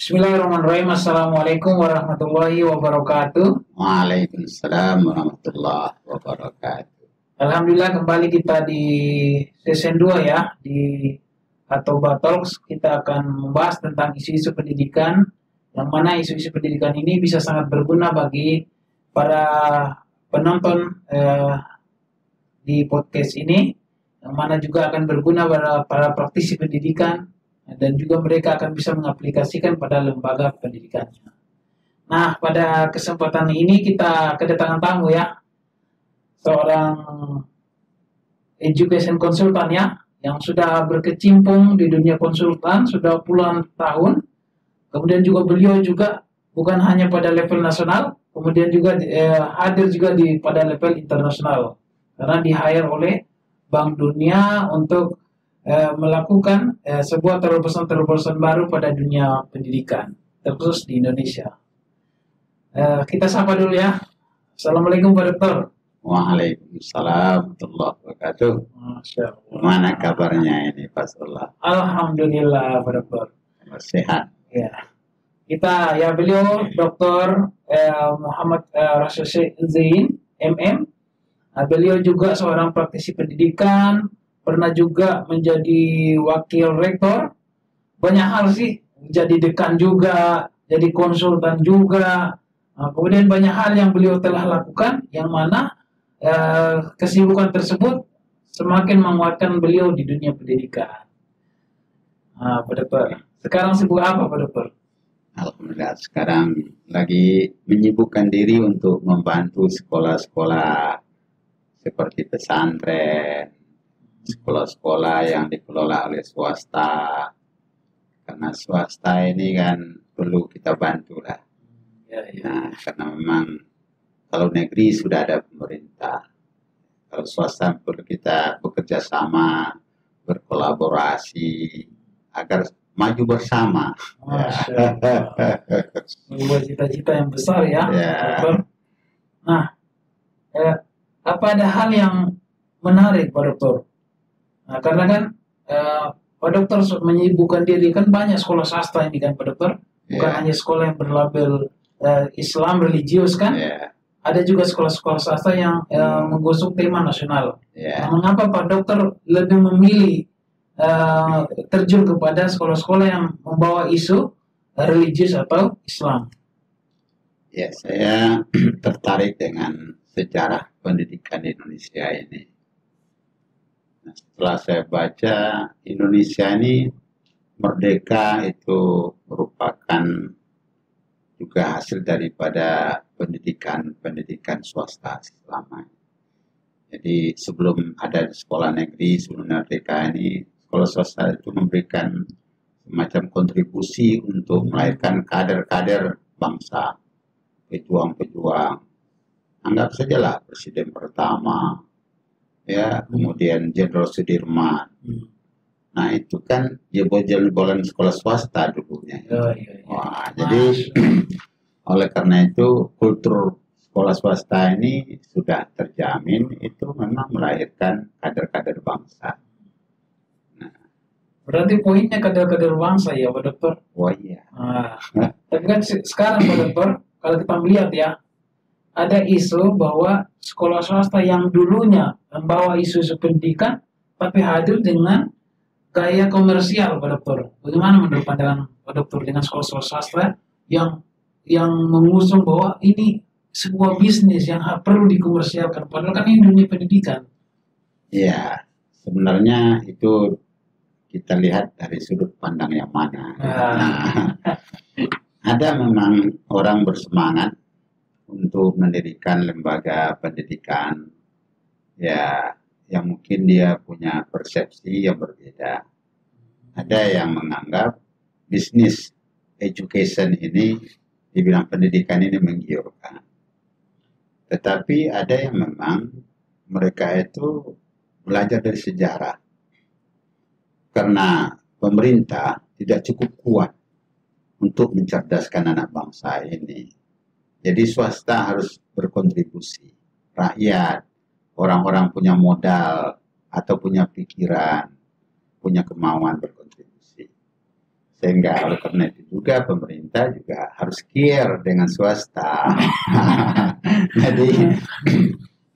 Bismillahirrahmanirrahim. Assalamualaikum warahmatullahi wabarakatuh. Waalaikumsalam warahmatullahi wabarakatuh. Alhamdulillah kembali kita di season 2 ya, di Atoba Talks. Kita akan membahas tentang isu-isu pendidikan, yang mana isu-isu pendidikan ini bisa sangat berguna bagi para penonton di podcast ini, yang mana juga akan berguna pada para praktisi pendidikan, dan juga mereka akan bisa mengaplikasikan pada lembaga pendidikannya. Nah, pada kesempatan ini kita kedatangan tamu ya, seorang education consultant ya, yang sudah berkecimpung di dunia konsultan sudah puluhan tahun. Kemudian juga beliau juga bukan hanya pada level nasional, kemudian juga hadir juga pada level internasional, karena di-hire oleh Bank Dunia untuk melakukan sebuah terobosan-terobosan baru pada dunia pendidikan, terkhusus di Indonesia. Kita sapa dulu ya. Assalamualaikum Pak Dokter. Waalaikumsalam warahmatullahi wabarakatuh. Masya Allah. Mana kabarnya ini Pak Surlah? Alhamdulillah Pak Dokter. Sehat. Ya. Kita ya beliau Dr. Muhammad Rashid Zain MM. Beliau juga seorang praktisi pendidikan, pernah juga menjadi wakil rektor, banyak hal sih, jadi dekan juga, jadi konsultan juga. Kemudian banyak hal yang beliau telah lakukan, yang mana kesibukan tersebut semakin menguatkan beliau di dunia pendidikan. Pak Dokter, sekarang sibuk apa Pak Dokter? Alhamdulillah sekarang lagi menyibukkan diri untuk membantu sekolah-sekolah seperti pesantren, sekolah-sekolah yang dikelola oleh swasta. Karena swasta ini kan perlu kita bantu lah. Ya. Nah, karena memang kalau negeri sudah ada pemerintah, kalau swasta perlu kita bekerja sama, berkolaborasi agar maju bersama. Masya Allah. Sebuah cita-cita yang besar ya. Ya. Nah, apa ada hal yang menarik Pak Dokter? Nah, karena kan Pak Dokter menyibukkan diri, kan banyak sekolah swasta ini kan Pak Dokter, bukan hanya sekolah yang berlabel Islam religius kan, ada juga sekolah-sekolah swasta yang mengusung tema nasional. Nah, mengapa Pak Dokter lebih memilih terjun kepada sekolah-sekolah yang membawa isu religius atau Islam? Ya, saya tertarik dengan sejarah pendidikan di Indonesia ini. Nah, setelah saya baca, Indonesia ini merdeka itu merupakan juga hasil daripada pendidikan swasta selama. Jadi sebelum ada sekolah negeri, sebelum merdeka ini, sekolah swasta itu memberikan semacam kontribusi untuk melahirkan kader-kader bangsa, pejuang-pejuang. Anggap sajalah presiden pertama, ya, kemudian Jenderal Sudirman. Nah, itu kan jebolan sekolah swasta dulunya. Wah, jadi oleh karena itu kultur sekolah swasta ini sudah terjamin, itu memang melahirkan kader-kader bangsa. Nah, berarti poinnya kader-kader bangsa ya Pak Dokter? Oh iya. Tapi kan sekarang Pak Dokter, kalau kita melihat ya, ada isu bahwa sekolah swasta yang dulunya membawa isu-isu pendidikan, tapi hadir dengan gaya komersial Pak Dokter. Bagaimana menurut pandangan Pak Dokter dengan sekolah-sekolah swasta yang mengusung bahwa ini sebuah bisnis yang perlu dikomersialkan, padahal kan ini dunia pendidikan? Ya, sebenarnya itu kita lihat dari sudut pandang yang mana. Ada memang orang bersemangat untuk mendirikan lembaga pendidikan, ya, yang mungkin dia punya persepsi yang berbeda. Ada yang menganggap bisnis education ini, dibilang pendidikan ini menggiurkan. Tetapi ada yang memang mereka itu belajar dari sejarah. Karena pemerintah tidak cukup kuat untuk mencerdaskan anak bangsa ini. Jadi swasta harus berkontribusi. Rakyat, orang-orang punya modal atau punya pikiran, punya kemauan berkontribusi. Sehingga oleh karena itu juga pemerintah juga harus care dengan swasta. Jadi,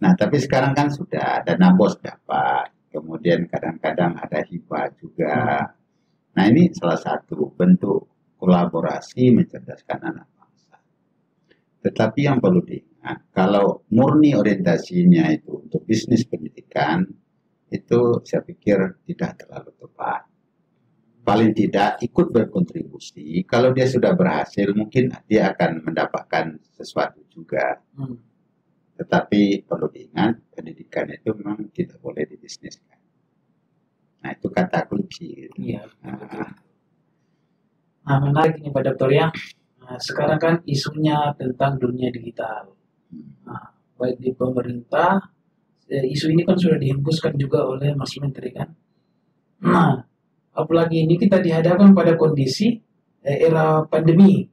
nah tapi sekarang kan sudah dana bos dapat, kemudian kadang-kadang ada hibah juga. Nah ini salah satu bentuk kolaborasi mencerdaskan anak bangsa. Tetapi yang perlu diingat, kalau murni orientasinya itu untuk bisnis pendidikan, itu saya pikir tidak terlalu tepat. Paling tidak ikut berkontribusi. Kalau dia sudah berhasil, mungkin dia akan mendapatkan sesuatu juga. Tetapi perlu diingat, pendidikan itu memang tidak boleh dibisniskan. Nah, itu kata kunci. Iya. Nah, menarik ini Pak Dokter ya. Nah, sekarang kan isunya tentang dunia digital. Nah, baik di pemerintah, isu ini kan sudah dihembuskan juga oleh Mas Menteri kan. Nah, apalagi ini kita dihadapkan pada kondisi era pandemi,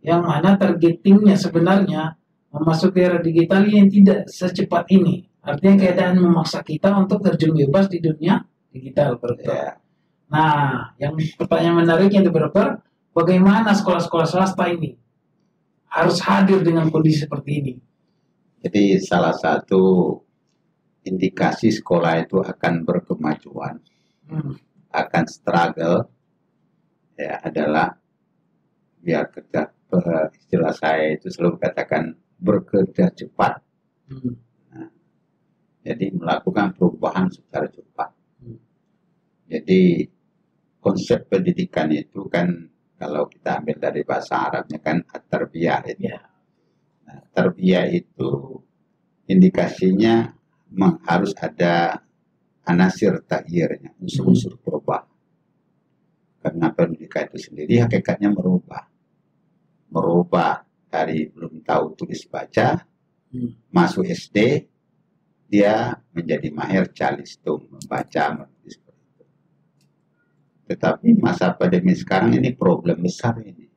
yang mana targetingnya sebenarnya memasuki era digital yang tidak secepat ini. Artinya keadaan memaksa kita untuk terjun bebas di dunia digital. Ya. Nah, yang pertanyaan menariknya itu Dokter, bagaimana sekolah-sekolah swasta ini harus hadir dengan kondisi seperti ini? Jadi salah satu indikasi sekolah itu akan berkemajuan, akan struggle, ya adalah biar kerja, istilah saya itu selalu katakan bekerja cepat. Nah, jadi melakukan perubahan secara cepat. Jadi konsep pendidikan itu kan kalau kita ambil dari bahasa Arabnya kan at-tarbiyah itu. Nah, tarbiyah itu indikasinya harus ada anasir tahyirnya, unsur-unsur perubahan. Karena pendidikan itu sendiri hakikatnya merubah. Merubah dari belum tahu tulis baca, masuk SD, dia menjadi mahir calistung, membaca, menulis. Tetapi masa pandemi sekarang ini problem besar ini.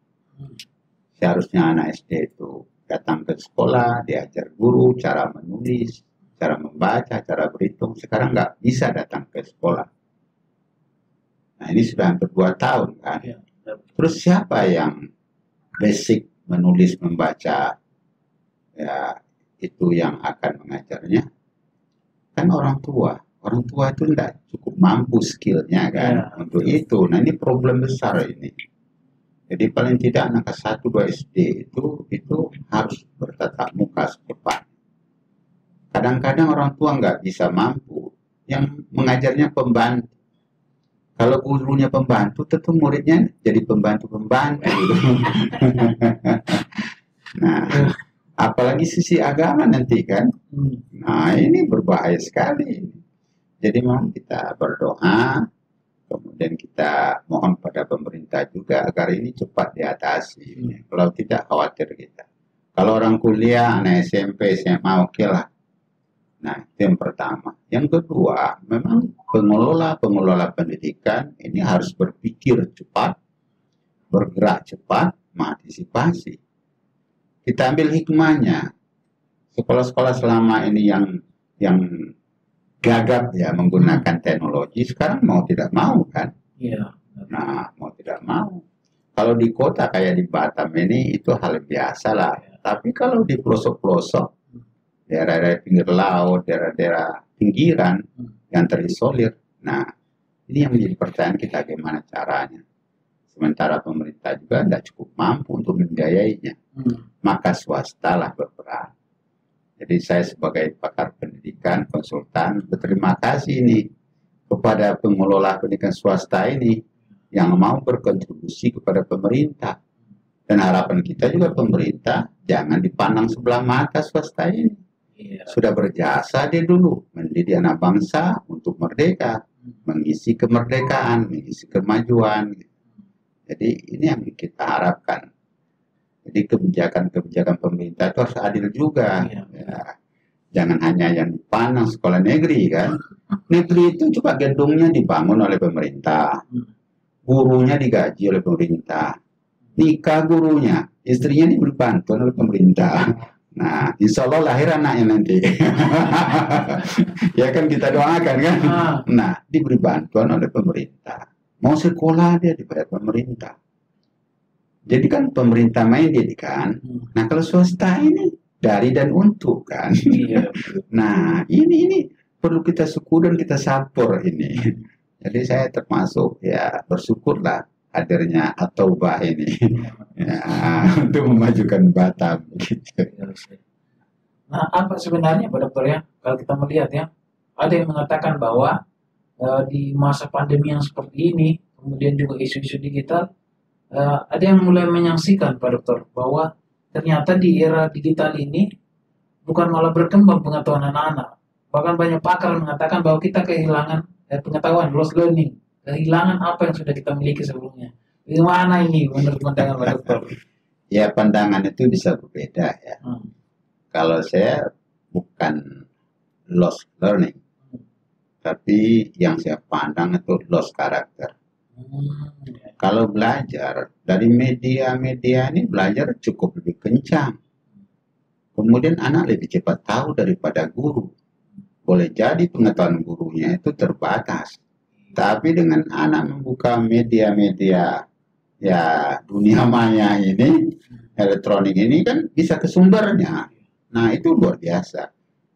Seharusnya anak SD itu datang ke sekolah, diajar guru cara menulis, cara membaca, cara berhitung. Sekarang nggak bisa datang ke sekolah. Nah ini sudah hampir 2 tahun kan. Terus siapa yang basic menulis, membaca, ya itu yang akan mengajarnya? Kan orang tua. Orang tua itu tidak cukup mampu skillnya kan untuk itu. Nah ini problem besar ini. Jadi paling tidak anak kelas 1, 2 SD itu harus bertatap muka secepatnya. Kadang-kadang orang tua nggak bisa mampu, yang mengajarnya pembantu. Kalau gurunya pembantu, tentu muridnya jadi pembantu-pembantu. Nah, apalagi sisi agama nanti kan. Nah ini berbahaya sekali. Jadi memang kita berdoa, kemudian kita mohon pada pemerintah juga agar ini cepat diatasi. Kalau tidak khawatir kita. Kalau orang kuliah, anak SMP, SMA, oke lah. Nah, itu yang pertama. Yang kedua, memang pengelola pendidikan ini harus berpikir cepat, bergerak cepat, mengantisipasi. Kita ambil hikmahnya. Sekolah-sekolah selama ini yang gagap ya menggunakan teknologi, sekarang mau tidak mau kan? Iya. Nah, mau tidak mau. Kalau di kota kayak di Batam ini itu hal biasa lah. Tapi kalau di pelosok-pelosok, daerah-daerah pinggir laut, daerah-daerah pinggiran yang terisolir, nah ini yang menjadi pertanyaan kita bagaimana caranya. Sementara pemerintah juga tidak cukup mampu untuk membiayainya, maka swasta lah berperan. Jadi saya sebagai pakar pendidikan, konsultan, berterima kasih ini kepada pengelola pendidikan swasta ini yang mau berkontribusi kepada pemerintah. Dan harapan kita juga pemerintah jangan dipandang sebelah mata swasta ini. Sudah berjasa dia dulu mendidik anak bangsa untuk merdeka, mengisi kemerdekaan, mengisi kemajuan. Jadi ini yang kita harapkan. Jadi kebijakan-kebijakan pemerintah itu harus adil juga. Ya. Jangan hanya yang dipandang sekolah negeri kan. Negeri itu coba gedungnya dibangun oleh pemerintah. Gurunya digaji oleh pemerintah. Nikah gurunya, istrinya diberi bantuan oleh pemerintah. Nah, insya Allah lahir anaknya nanti. Ya kan kita doakan kan. Nah, diberi bantuan oleh pemerintah. Mau sekolah dia dibayar pemerintah. Jadi kan pemerintah mandate kan. Nah kalau swasta ini dari dan untuk kan. Iya. Nah ini perlu kita syukur dan kita sapor ini. Jadi saya termasuk ya bersyukurlah hadirnya At-Taubah ini ya, untuk memajukan Batam. Gitu. Nah, apa sebenarnya Pak Dokter ya, kalau kita melihat ya, ada yang mengatakan bahwa di masa pandemi yang seperti ini, kemudian juga isu-isu digital, ada yang mulai menyaksikan Pak Dokter bahwa ternyata di era digital ini bukan malah berkembang pengetahuan anak-anak. Bahkan banyak pakar mengatakan bahwa kita kehilangan pengetahuan, lost learning, kehilangan apa yang sudah kita miliki sebelumnya. Bagaimana ini menurut pandangan Pak Dokter? Ya pandangan itu bisa berbeda ya. Kalau saya bukan lost learning, tapi yang saya pandang itu lost karakter. Kalau belajar dari media-media ini belajar cukup lebih kencang. Kemudian anak lebih cepat tahu daripada guru. Boleh jadi pengetahuan gurunya itu terbatas. Tapi dengan anak membuka media-media ya dunia maya ini, elektronik ini kan bisa ke sumbernya. Nah itu luar biasa.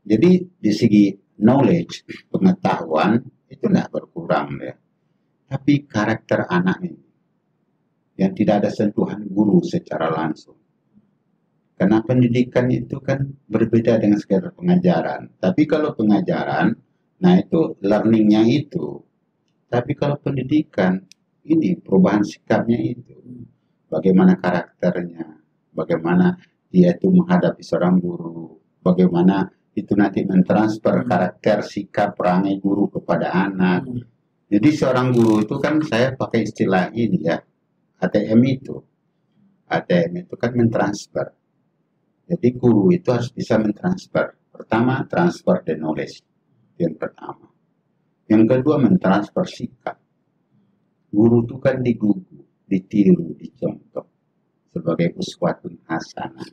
Jadi di segi knowledge, pengetahuan itu tidak berkurang ya. Tapi karakter anak ini yang tidak ada sentuhan guru secara langsung. Karena pendidikan itu kan berbeda dengan sekedar pengajaran. Tapi kalau pengajaran, nah itu learningnya itu. Tapi kalau pendidikan, ini perubahan sikapnya itu. Bagaimana karakternya, bagaimana dia itu menghadapi seorang guru, bagaimana itu nanti mentransfer karakter, sikap, perangai guru kepada anak. Jadi seorang guru itu kan saya pakai istilah ini ya, ATM itu. ATM itu kan mentransfer. Jadi guru itu harus bisa mentransfer. Pertama, transfer the knowledge. Yang pertama. Yang kedua, mentransfer sikap. Guru itu kan digugu, ditiru, dicontoh sebagai uswatun hasanah.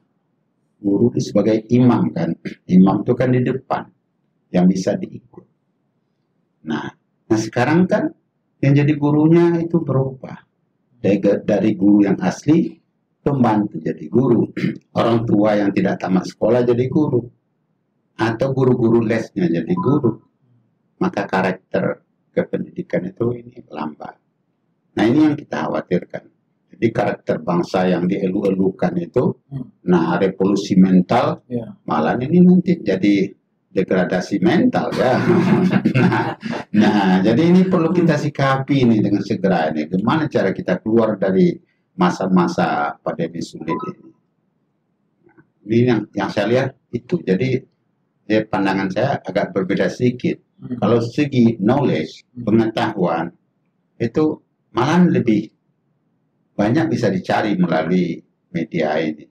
Guru itu sebagai imam kan. Imam itu kan di depan yang bisa diikut. Nah sekarang kan yang jadi gurunya itu berubah. Dari guru yang asli, pembantu jadi guru. Orang tua yang tidak tamat sekolah jadi guru. Atau guru-guru lesnya jadi guru. Maka karakter kependidikan itu ini lambat. Nah ini yang kita khawatirkan. Jadi karakter bangsa yang dielu-elukan itu, nah revolusi mental, malah ini nanti jadi degradasi mental ya. Nah, jadi ini perlu kita sikapi ini dengan segera ini. Gimana cara kita keluar dari masa-masa pandemi sulit ini. Nah, ini yang saya lihat itu. Jadi pandangan saya agak berbeda sedikit. Kalau segi knowledge, pengetahuan, itu malah lebih banyak bisa dicari melalui media ini.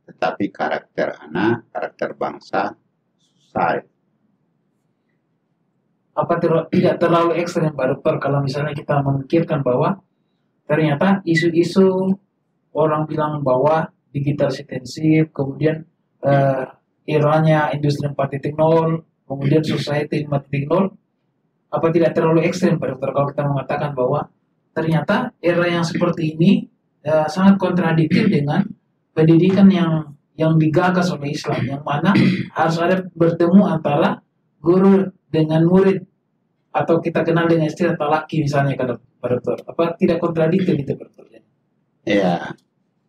Tetapi karakter anak, karakter bangsa, susah. Apa tidak terlalu ekstrem Pak Dokter kalau misalnya kita memikirkan bahwa ternyata isu-isu orang bilang bahwa digital intensif, kemudian eranya industri 4.0, kemudian society 4.0, apa tidak terlalu ekstrem Pak Dokter kalau kita mengatakan bahwa ternyata era yang seperti ini sangat kontradiktif dengan pendidikan yang digagas oleh Islam, yang mana harus ada bertemu antara guru dengan murid, atau kita kenal dengan istilah talaki misalnya Pak Dokter. Apa tidak kontradiktif itu Pak Dokter? Ya,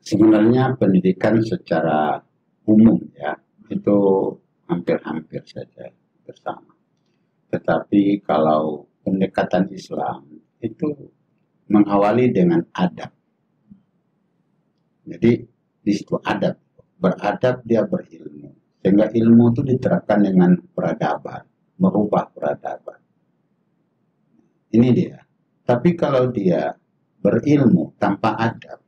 sebenarnya pendidikan secara umum ya itu hampir-hampir saja bersama. Tetapi kalau pendekatan Islam itu mengawali dengan adab. Jadi di situ adab, beradab dia berilmu. Sehingga ilmu itu diterapkan dengan peradaban, merubah peradaban. Ini dia. Tapi kalau dia berilmu tanpa adab,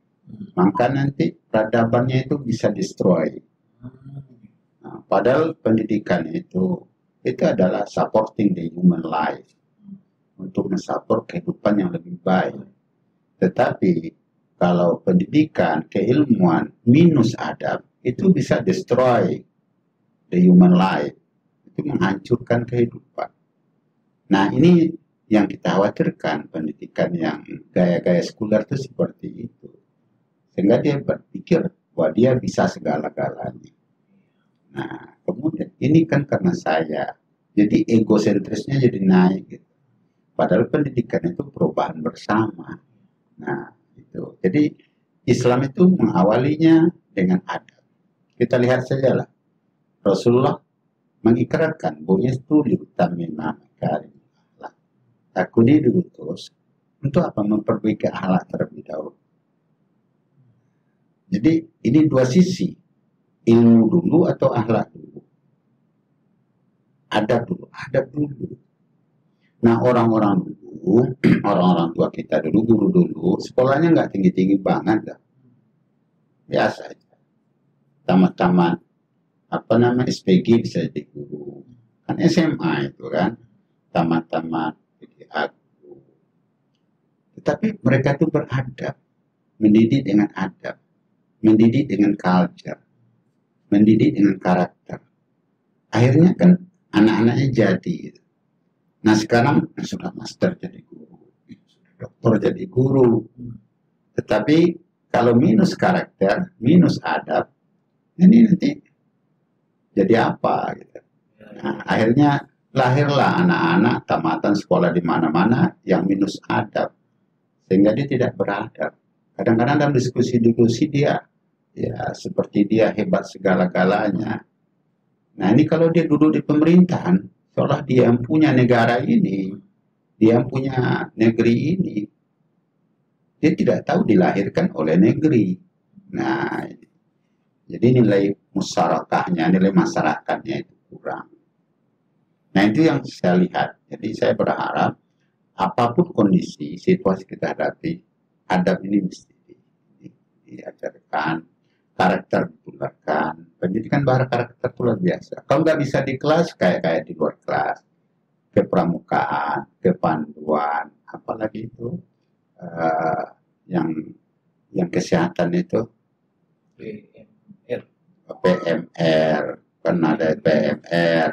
maka nanti peradabannya itu bisa destroy. Nah, padahal pendidikan itu adalah supporting the human life, untuk mensupport kehidupan yang lebih baik. Tetapi kalau pendidikan, keilmuan minus adab, itu bisa destroy the human life, itu menghancurkan kehidupan. Nah ini yang kita khawatirkan, pendidikan yang gaya-gaya sekuler itu seperti itu. sehingga dia berpikir bahwa dia bisa segala-galanya. Nah, kemudian ini kan karena saya, jadi egosentrisnya jadi naik gitu. Padahal pendidikan itu perubahan bersama. Nah, itu. Jadi Islam itu mengawalinya dengan adab. Kita lihat saja lah. Rasulullah mengikrarkan bu'istu liutammima makarim akhlak. Aku diutus untuk apa? Memperbaiki akhlak terlebih dahulu. Jadi ini dua sisi. Ilmu dulu atau akhlak dulu. Adab dulu, adab dulu. Nah, orang-orang dulu, orang-orang tua kita dulu, guru dulu, sekolahnya nggak tinggi-tinggi banget lah. Biasa aja. Tamat-tamat apa namanya SPG bisa jadi guru. Kan SMA itu kan, tamat-tamat jadi aku. Tetapi mereka itu beradab, mendidik dengan adab, mendidik dengan culture, mendidik dengan karakter. Akhirnya kan anak-anaknya jadi. Nah sekarang sudah master jadi guru, sudah dokter jadi guru. Tetapi kalau minus karakter, minus adab, ini nanti jadi apa gitu. Nah, akhirnya lahirlah anak-anak tamatan sekolah di mana-mana yang minus adab, sehingga dia tidak beradab. Kadang-kadang dalam diskusi-diskusi dia, ya seperti dia hebat segala-galanya. Nah ini kalau dia duduk di pemerintahan, seolah dia yang punya negara ini, dia yang punya negeri ini. Dia tidak tahu dilahirkan oleh negeri. Nah, jadi nilai musyarakahnya, nilai masyarakatnya itu kurang. Nah itu yang saya lihat. Jadi saya berharap apapun kondisi, situasi kita hadapi, adab ini mesti diajarkan, karakter ditularkan. Pendidikan bahasa karakter itu luar biasa. Kalau nggak bisa di kelas, kayak di luar kelas, kepramukaan, kepanduan, apalagi itu yang kesehatan itu PMR, pernah ada PMR.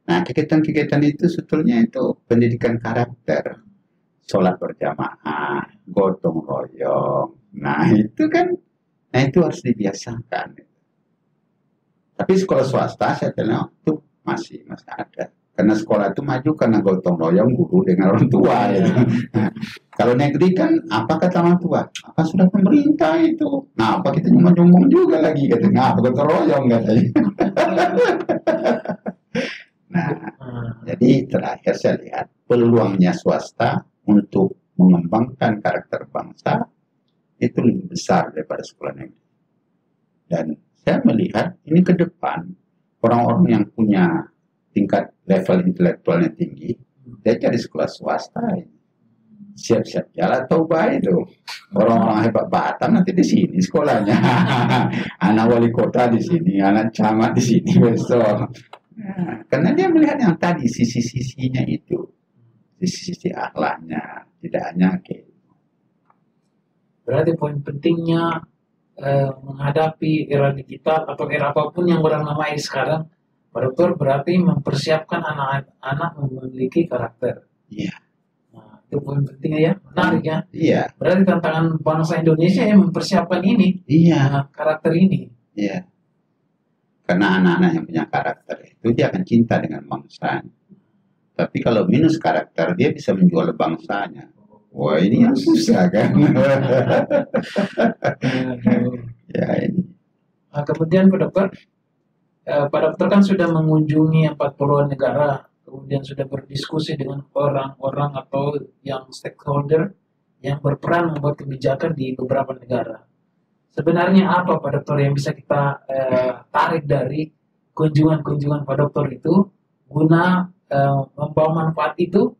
Nah, kegiatan-kegiatan itu sebetulnya itu pendidikan karakter, sholat berjamaah, gotong royong. Nah, itu kan, nah itu harus dibiasakan. Tapi sekolah swasta saya bilang itu masih ada. Karena sekolah itu maju karena gotong royong guru dengan orang tua. Gitu. Kalau negeri kan apa kata orang tua? Apa sudah pemerintah itu? Nah, apa kita nyumbang juga lagi katanya? Apa gotong royong katanya? Nah, jadi terakhir saya lihat peluangnya swasta untuk mengembangkan karakter bangsa itu lebih besar daripada sekolah negeri. Dan saya melihat ini ke depan orang-orang yang punya tingkat level intelektualnya tinggi, dia cari sekolah swasta. Siap-siap jalan Toba itu. Orang-orang hebat Batam nanti di sini sekolahnya. Anak wali kota di sini, anak camat di sini besok. Nah, karena dia melihat yang tadi sisi-sisinya itu, sisi-sisi akhlaknya, tidak hanya Berarti poin pentingnya menghadapi era digital atau era apapun yang orang namai sekarang, Pak Dokter, berarti mempersiapkan anak-anak memiliki karakter. Iya. Nah, itu poin pentingnya ya, menarik ya. Iya. Berarti tantangan bangsa Indonesia yang mempersiapkan ini, Iya. karakter ini. Iya. Karena anak-anak yang punya karakter itu dia akan cinta dengan bangsanya. Tapi kalau minus karakter dia bisa menjual bangsanya. Wah ini yang susah kan. Ya ini. Nah, kemudian Pak Dokter, Pak Dokter kan sudah mengunjungi 40 negara, kemudian sudah berdiskusi dengan orang-orang atau yang stakeholder yang berperan membuat kebijakan di beberapa negara. Sebenarnya apa Pak Dokter yang bisa kita tarik dari kunjungan-kunjungan Pak Dokter itu guna membawa manfaat itu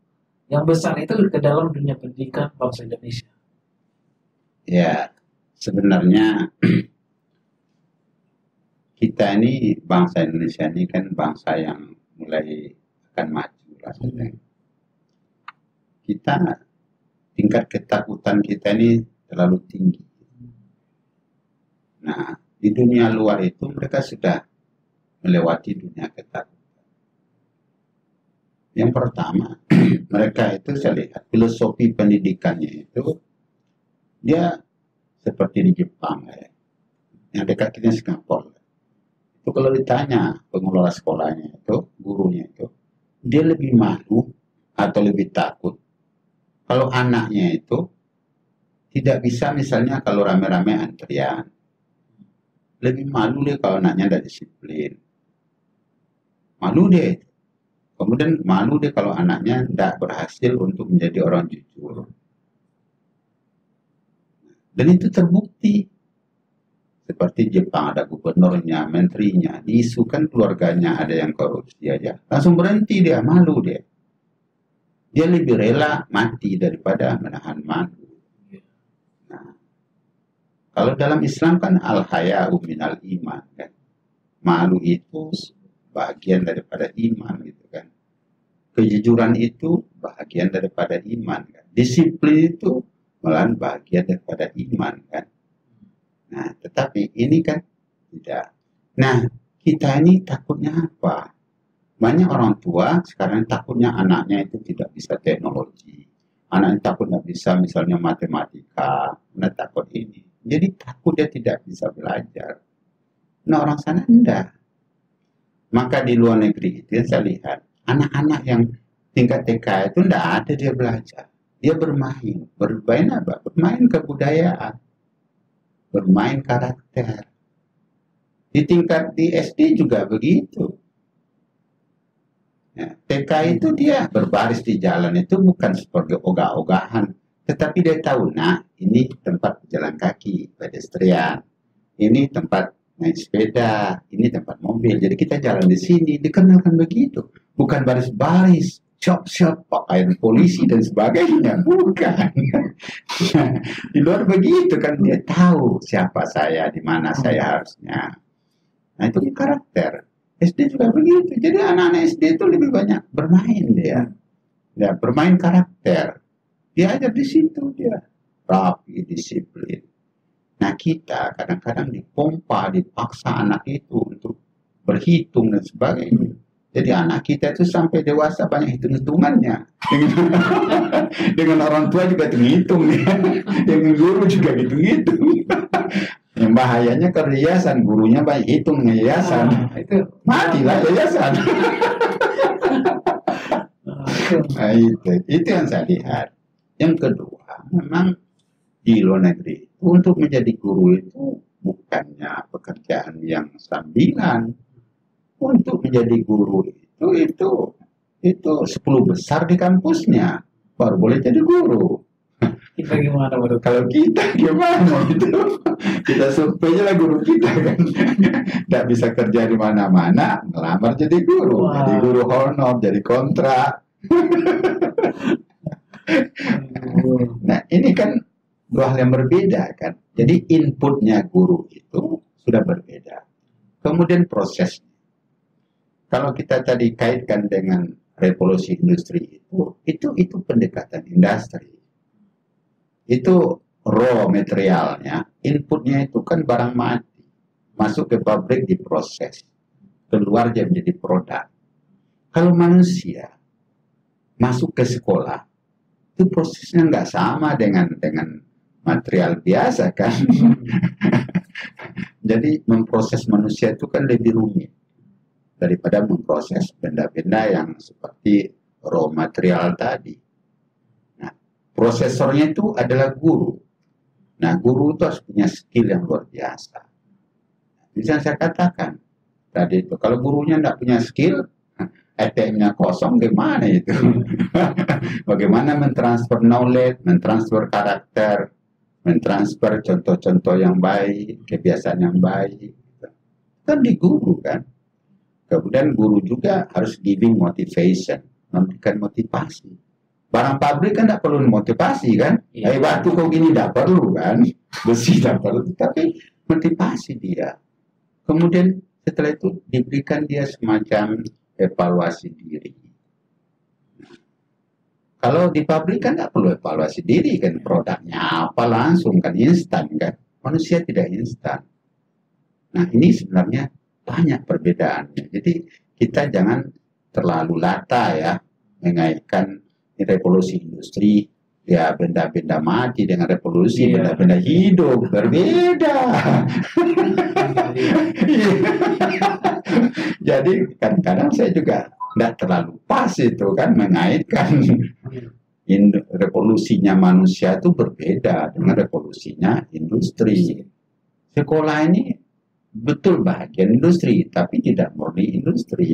yang besar itu ke dalam dunia pendidikan bangsa Indonesia? Ya, sebenarnya kita ini bangsa Indonesia ini kan bangsa yang mulai akan maju rasanya. Kita tingkat ketakutan kita ini terlalu tinggi. Nah, di dunia luar itu mereka sudah melewati dunia ketakutan. Yang pertama, mereka itu saya lihat filosofi pendidikannya itu dia seperti di Jepang ya, yang dekat kita Singapura. Itu kalau ditanya pengelola sekolahnya itu, gurunya itu, dia lebih malu atau lebih takut kalau anaknya itu tidak bisa, misalnya kalau rame-rame antrian, lebih malu dia kalau anaknya tidak disiplin. Malu dia. Kemudian malu dia kalau anaknya tidak berhasil untuk menjadi orang jujur. Dan itu terbukti. Seperti Jepang, ada gubernurnya, menterinya, diisukan keluarganya ada yang korupsi aja. Langsung berhenti dia, malu dia. Dia lebih rela mati daripada menahan malu. Nah, kalau dalam Islam kan al-haya'u minal iman kan. Malu itu bagian daripada iman gitu kan. Kejujuran itu bagian daripada iman kan. Disiplin itu malahan bagian daripada iman kan. Nah, tetapi ini kan tidak. Nah, kita ini takutnya apa? Banyak orang tua sekarang takutnya anaknya itu tidak bisa teknologi. Anaknya takut tidak bisa misalnya matematika. Nah, takut ini. Jadi takut dia tidak bisa belajar. Nah, orang sana enggak. Maka di luar negeri itu saya lihat anak-anak yang tingkat TK itu enggak ada dia belajar. Dia bermain. Bermain apa? Bermain kebudayaan. Bermain karakter. Di tingkat di SD juga begitu. Ya, TK itu dia berbaris di jalan itu bukan seperti ogah-ogahan, tetapi dia tahu, nah ini tempat pejalan kaki, pedestrian, ini tempat naik sepeda, ini tempat mobil. Jadi kita jalan di sini, dikenalkan begitu, bukan baris-baris, shop-shop, pakaian polisi dan sebagainya, bukan. Di luar begitu kan dia tahu siapa saya, di mana saya harusnya. Nah itu karakter. SD juga begitu. Jadi anak-anak SD itu lebih banyak bermain dia. Ya, bermain karakter. Dia aja di situ dia. Rapi, disiplin. Nah kita kadang-kadang dipompa, dipaksa anak itu untuk berhitung dan sebagainya. Jadi anak kita itu sampai dewasa banyak hitung-hitungannya. Dengan orang tua juga hitung-hitung. Dengan guru juga hitung-hitung. Yang bahayanya ke yayasan, gurunya baik hitung yayasan. Itu Matilah yayasan. Nah, itu yang saya lihat. Yang kedua, memang di luar negeri untuk menjadi guru itu bukannya pekerjaan yang sambilan. Untuk menjadi guru itu 10 besar di kampusnya baru boleh jadi guru. kita gimana menurut? Kalau kita gimana gitu? Kita survei lah guru kita kan. Tidak bisa kerja di mana-mana, ngelamar jadi guru. Wow. Jadi guru honor, jadi kontrak. Nah ini kan dua hal yang berbeda kan. Jadi inputnya guru itu sudah berbeda. Kemudian prosesnya. Kalau kita tadi kaitkan dengan revolusi industri itu pendekatan industri. Itu raw materialnya, inputnya itu kan barang mati. Masuk ke pabrik diproses. Keluar jadi menjadi produk. Kalau manusia masuk ke sekolah, itu prosesnya nggak sama dengan material biasa kan. Jadi memproses manusia itu kan lebih rumit daripada memproses benda-benda yang seperti raw material tadi. Nah, prosesornya itu adalah guru. Nah, guru itu harus punya skill yang luar biasa. Bisa saya katakan tadi itu, kalau gurunya tidak punya skill, ATM-nya kosong, gimana itu? Bagaimana mentransfer knowledge, mentransfer karakter, mentransfer contoh-contoh yang baik, kebiasaan yang baik. Kan di guru kan. Kemudian guru juga harus giving motivation, memberikan motivasi. Barang pabrik kan tidak perlu motivasi kan? Iya. Batu kok gini tidak perlu kan? Besi tidak perlu, tapi motivasi dia. Kemudian setelah itu diberikan dia semacam evaluasi diri. Kalau di pabrik kan nggak perlu evaluasi diri kan, produknya apa langsung kan instan kan. Manusia tidak instan. Nah ini sebenarnya banyak perbedaannya. Jadi kita jangan terlalu lata ya mengaitkan revolusi industri Ya, benda-benda mati dengan revolusi, Iya. benda-benda hidup berbeda. Iya. Jadi kadang-kadang saya juga tidak terlalu pas itu kan mengaitkan revolusinya manusia itu berbeda dengan revolusinya industri. Sekolah ini betul bagian industri, tapi tidak murni industri.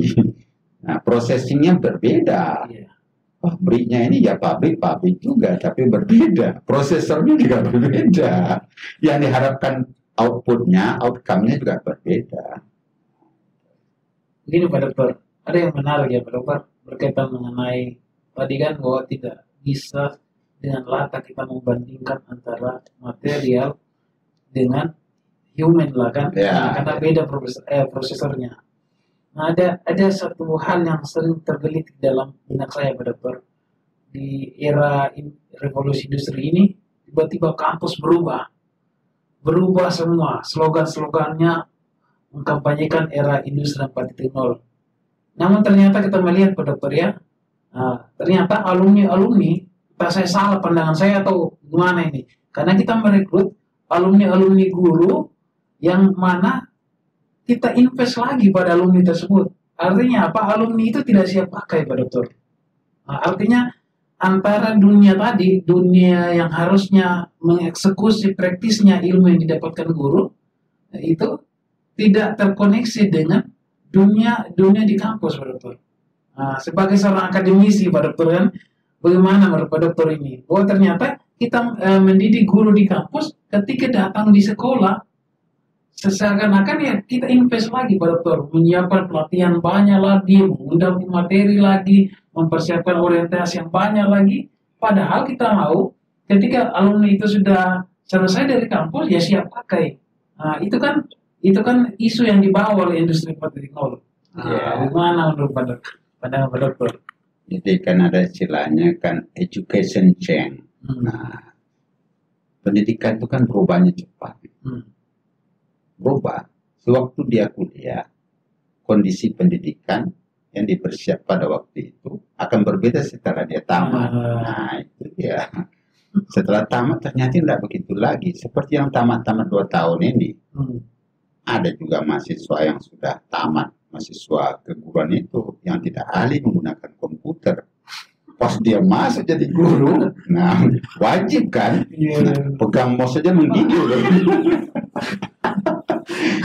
Nah, prosesinya berbeda. Iya. Pabriknya ini ya pabrik juga, tapi berbeda. Prosesornya juga berbeda. Yang diharapkan outputnya, outcome-nya juga berbeda. Begini Pak Dokter, ada yang menarik ya Pak Dokter berkaitan mengenai tadi kan bahwa tidak bisa dengan lata kita membandingkan antara material dengan human lah kan, Ya. karena beda prosesornya. Nah, ada satu hal yang sering tergelitik dalam benak saya Pak Dokter. Di era revolusi industri ini, tiba-tiba kampus berubah semua, slogan-slogannya mengkampanyekan era industri 4.0. Namun ternyata kita melihat Pak Dokter ya, ternyata alumni-alumni, entah saya salah pandangan saya atau gimana ini, karena kita merekrut alumni-alumni guru yang mana kita invest lagi pada alumni tersebut. Artinya apa? Alumni itu tidak siap pakai Pak Dokter. Artinya antara dunia tadi, dunia yang harusnya mengeksekusi praktisnya ilmu yang didapatkan guru, itu tidak terkoneksi dengan dunia di kampus Pak Dokter. Sebagai seorang akademisi Pak Dokter kan, bagaimana menurut Pak Dokter ini? Bahwa ternyata kita mendidik guru di kampus, ketika datang di sekolah, seakan-akan ya kita invest lagi Pak Dokter, menyiapkan pelatihan banyak lagi, mengundang materi lagi, mempersiapkan orientasi yang banyak lagi. Padahal kita mau ketika alumni itu sudah selesai dari kampus ya siap pakai. Itu kan isu yang dibawa oleh industri 4.0. Bagaimana menurut pandangan Pak Dokter? Jadi kan ada istilahnya kan education change. Nah, pendidikan itu kan perubahannya cepat. Berubah. Sewaktu dia kuliah, kondisi pendidikan yang dipersiap pada waktu itu akan berbeda setelah dia tamat. Nah, itu dia. Setelah tamat ternyata tidak begitu lagi. Seperti yang tamat-tamat 2 tahun ini. Ada juga mahasiswa yang sudah tamat, mahasiswa keguruan itu yang tidak ahli menggunakan komputer. Pas dia masuk jadi guru, nah wajib kan, pegang mouse saja menggigil.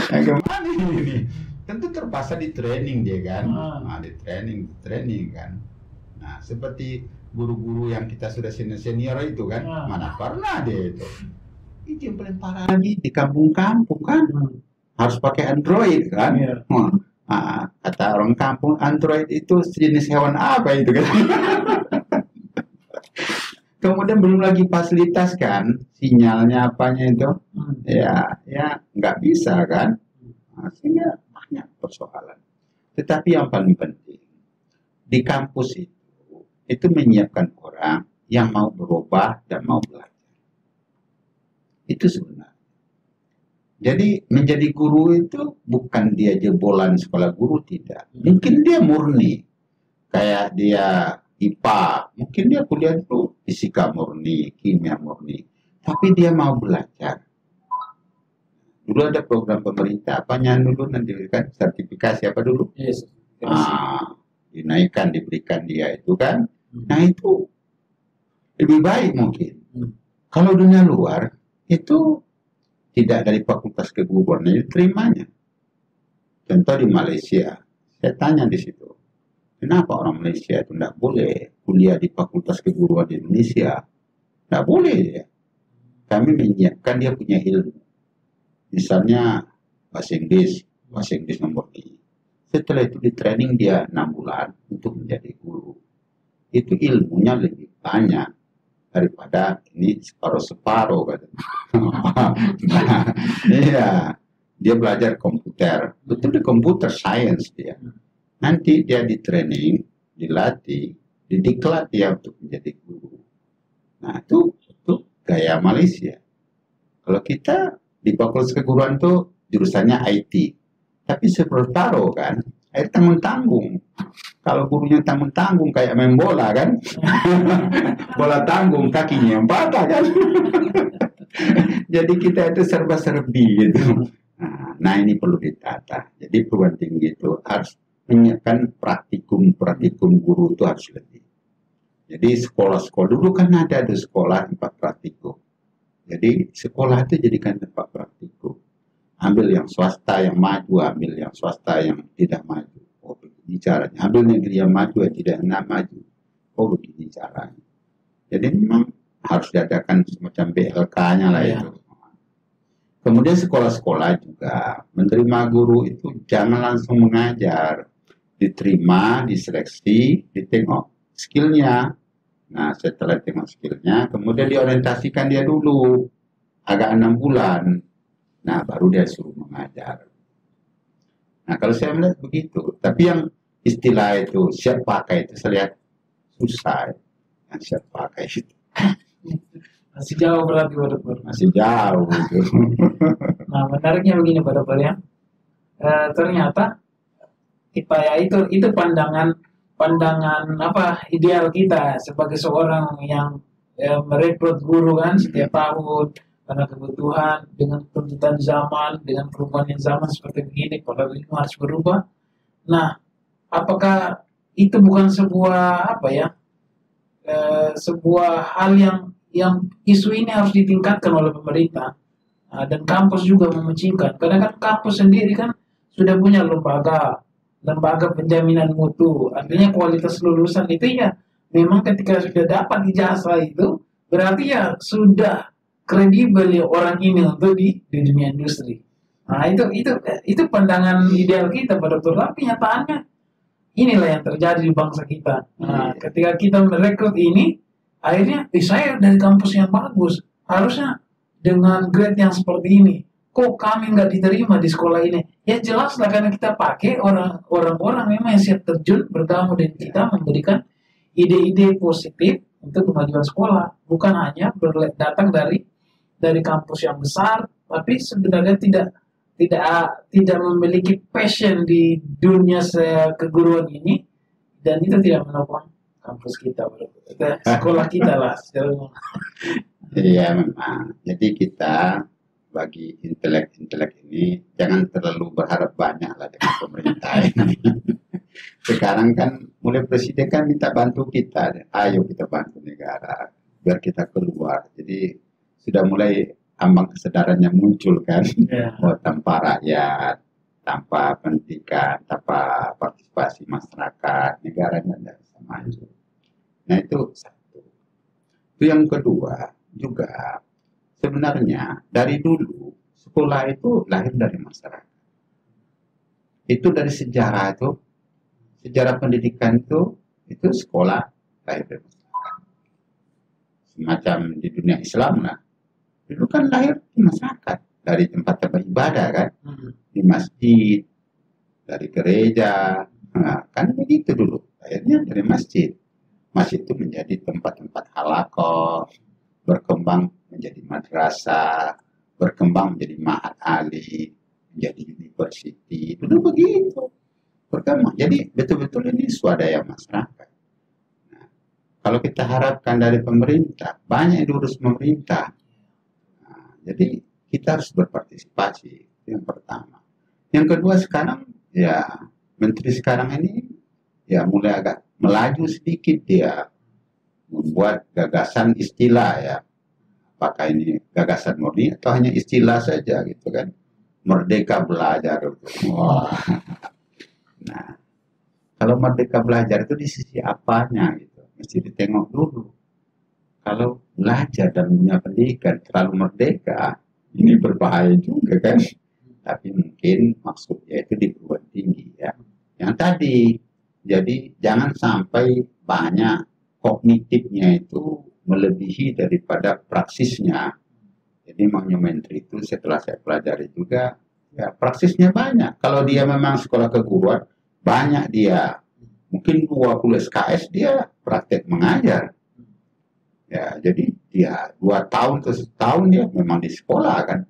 Nah, gimana ini? Tentu terpaksa di training dia kan, di training kan. Nah, seperti guru-guru yang kita sudah senior itu kan, mana pernah dia itu. Itu yang paling parah lagi di kampung-kampung kan, harus pakai Android kan. Kata orang kampung, Android itu sejenis hewan apa itu kan? Kemudian belum lagi fasilitas kan, sinyalnya apanya itu, ya nggak bisa kan, sehingga banyak persoalan. Tetapi yang paling penting di kampus itu menyiapkan orang yang mau berubah dan mau belajar. Itu sebenarnya. Jadi menjadi guru itu bukan dia jebolan sekolah guru, tidak. Mungkin dia murni, kayak dia IPA, mungkin dia kuliah dulu fisika murni, kimia murni, tapi dia mau belajar. Dulu ada program pemerintah, apanya dulu nanti kan sertifikasi apa dulu? Yes. Dinaikkan, diberikan dia itu kan. Nah itu lebih baik mungkin. Kalau dunia luar itu tidak dari fakultas keguruan diterimanya. Contoh di Malaysia, saya tanya di situ, kenapa orang Malaysia itu tidak boleh kuliah di fakultas keguruan di Indonesia? Tidak boleh ya. Kami menyiapkan dia punya ilmu. Misalnya bahasa Inggris nomor 3. Setelah itu di training dia 6 bulan untuk menjadi guru. Itu ilmunya lebih banyak daripada ini separuh-separuh katanya. Nah, iya, dia belajar komputer, betul di komputer science dia. Nanti dia di training, dilatih, didiklat dia untuk menjadi guru. Nah itu gaya Malaysia. Kalau kita di fakultas keguruan tuh jurusannya IT, tapi separuh kan, air tanggung-tanggung. Kalau gurunya tanggung-tanggung kayak main bola kan, bola tanggung kakinya yang patah kan. Jadi kita itu serba-serbi gitu. Nah ini perlu ditata. Jadi perguruan tinggi itu harus menyiapkan praktikum guru itu harus lebih. Jadi sekolah-sekolah dulu kan ada sekolah tempat praktikum. Jadi sekolah itu jadikan tempat praktikum. Ambil yang swasta yang maju, ambil yang swasta yang tidak maju. Oh begini caranya. Ambil negeri yang maju yang tidak maju. Oh begini caranya. Jadi memang harus diadakan semacam BLK-nya lah itu. Kemudian sekolah-sekolah juga menerima guru itu jangan langsung mengajar. Diterima, diseleksi, ditengok skillnya. Nah setelah tengok skillnya, kemudian diorientasikan dia dulu. Agak 6 bulan. Nah baru dia suruh mengajar. Nah kalau saya melihat begitu. Tapi yang istilah itu siap pakai itu saya lihat susah. Yang siap pakai itu. Masih jauh berarti Pak Dokter. Masih jauh gitu. Nah menariknya begini Pak Dokter ya. Ternyata kita ya itu pandangan apa ideal kita sebagai seorang yang merekrut guru kan setiap tahun karena kebutuhan dengan tuntutan zaman dengan perubahan zaman seperti begini padahal ini harus berubah. Nah apakah itu bukan sebuah apa ya sebuah hal yang isu ini harus ditingkatkan oleh pemerintah dan kampus juga mementingkan karena kan kampus sendiri kan sudah punya lembaga penjaminan mutu, artinya kualitas lulusan itu ya memang ketika sudah dapat ijazah itu berarti ya sudah kredibel ya orang ini untuk di dunia industri. Nah itu pandangan ideal kita Pak Dokter, tapi nyataannya inilah yang terjadi di bangsa kita. Nah, ketika kita merekrut ini, akhirnya saya dari kampus yang bagus, harusnya dengan grade yang seperti ini. Kok kami nggak diterima di sekolah ini? Ya jelas lah karena kita pakai orang-orang memang yang siap terjun bergabung dengan kita memberikan ide-ide positif untuk kemajuan sekolah, bukan hanya datang dari kampus yang besar, tapi sebenarnya tidak memiliki passion di dunia keguruan ini dan itu tidak menopang kampus kita, sekolah kita lah. Iya memang. Jadi kita bagi intelek ini jangan terlalu berharap banyak lah dengan pemerintah ini. Sekarang kan mulai presiden kan minta bantu kita, ayo kita bantu negara biar kita keluar. Jadi sudah mulai ambang kesadarannya muncul kan, bahwa tanpa rakyat, tanpa pendidikan, tanpa partisipasi masyarakat, negaranya tidak bisa maju. Nah itu satu. Itu yang kedua juga sebenarnya dari dulu sekolah itu lahir dari masyarakat. Itu dari sejarah itu, sejarah pendidikan itu sekolah lahir dari masyarakat. Semacam di dunia Islam lah. Dulu kan lahir di masyarakat, dari tempat-tempat ibadah kan, di masjid, dari gereja, nah, kan begitu dulu, lahirnya dari masjid. Masjid itu menjadi tempat-tempat halaqah, berkembang menjadi madrasah, berkembang menjadi ma'had ali, menjadi university, dulu begitu. Berkembang, jadi betul-betul ini swadaya masyarakat. Nah, kalau kita harapkan dari pemerintah, banyak yang diurus pemerintah. Jadi kita harus berpartisipasi, itu yang pertama. Yang kedua sekarang ya menteri sekarang ini ya mulai agak melaju sedikit, dia membuat gagasan istilah ya. Apakah ini gagasan murni atau hanya istilah saja gitu kan? Merdeka belajar. Wah. Nah, kalau merdeka belajar itu di sisi apanya gitu? Mesti ditengok dulu. Kalau belajar dan punya pendidikan terlalu merdeka, ini berbahaya juga kan. Tapi mungkin maksudnya itu di perguruan tinggi ya. Yang tadi, jadi jangan sampai banyak kognitifnya itu melebihi daripada praksisnya. Jadi monumentri itu setelah saya pelajari juga, ya praksisnya banyak. Kalau dia memang sekolah keguruan, banyak dia. Mungkin 20 SKS dia praktek mengajar. Ya, jadi dia 2 tahun ke setahun dia memang di sekolah kan.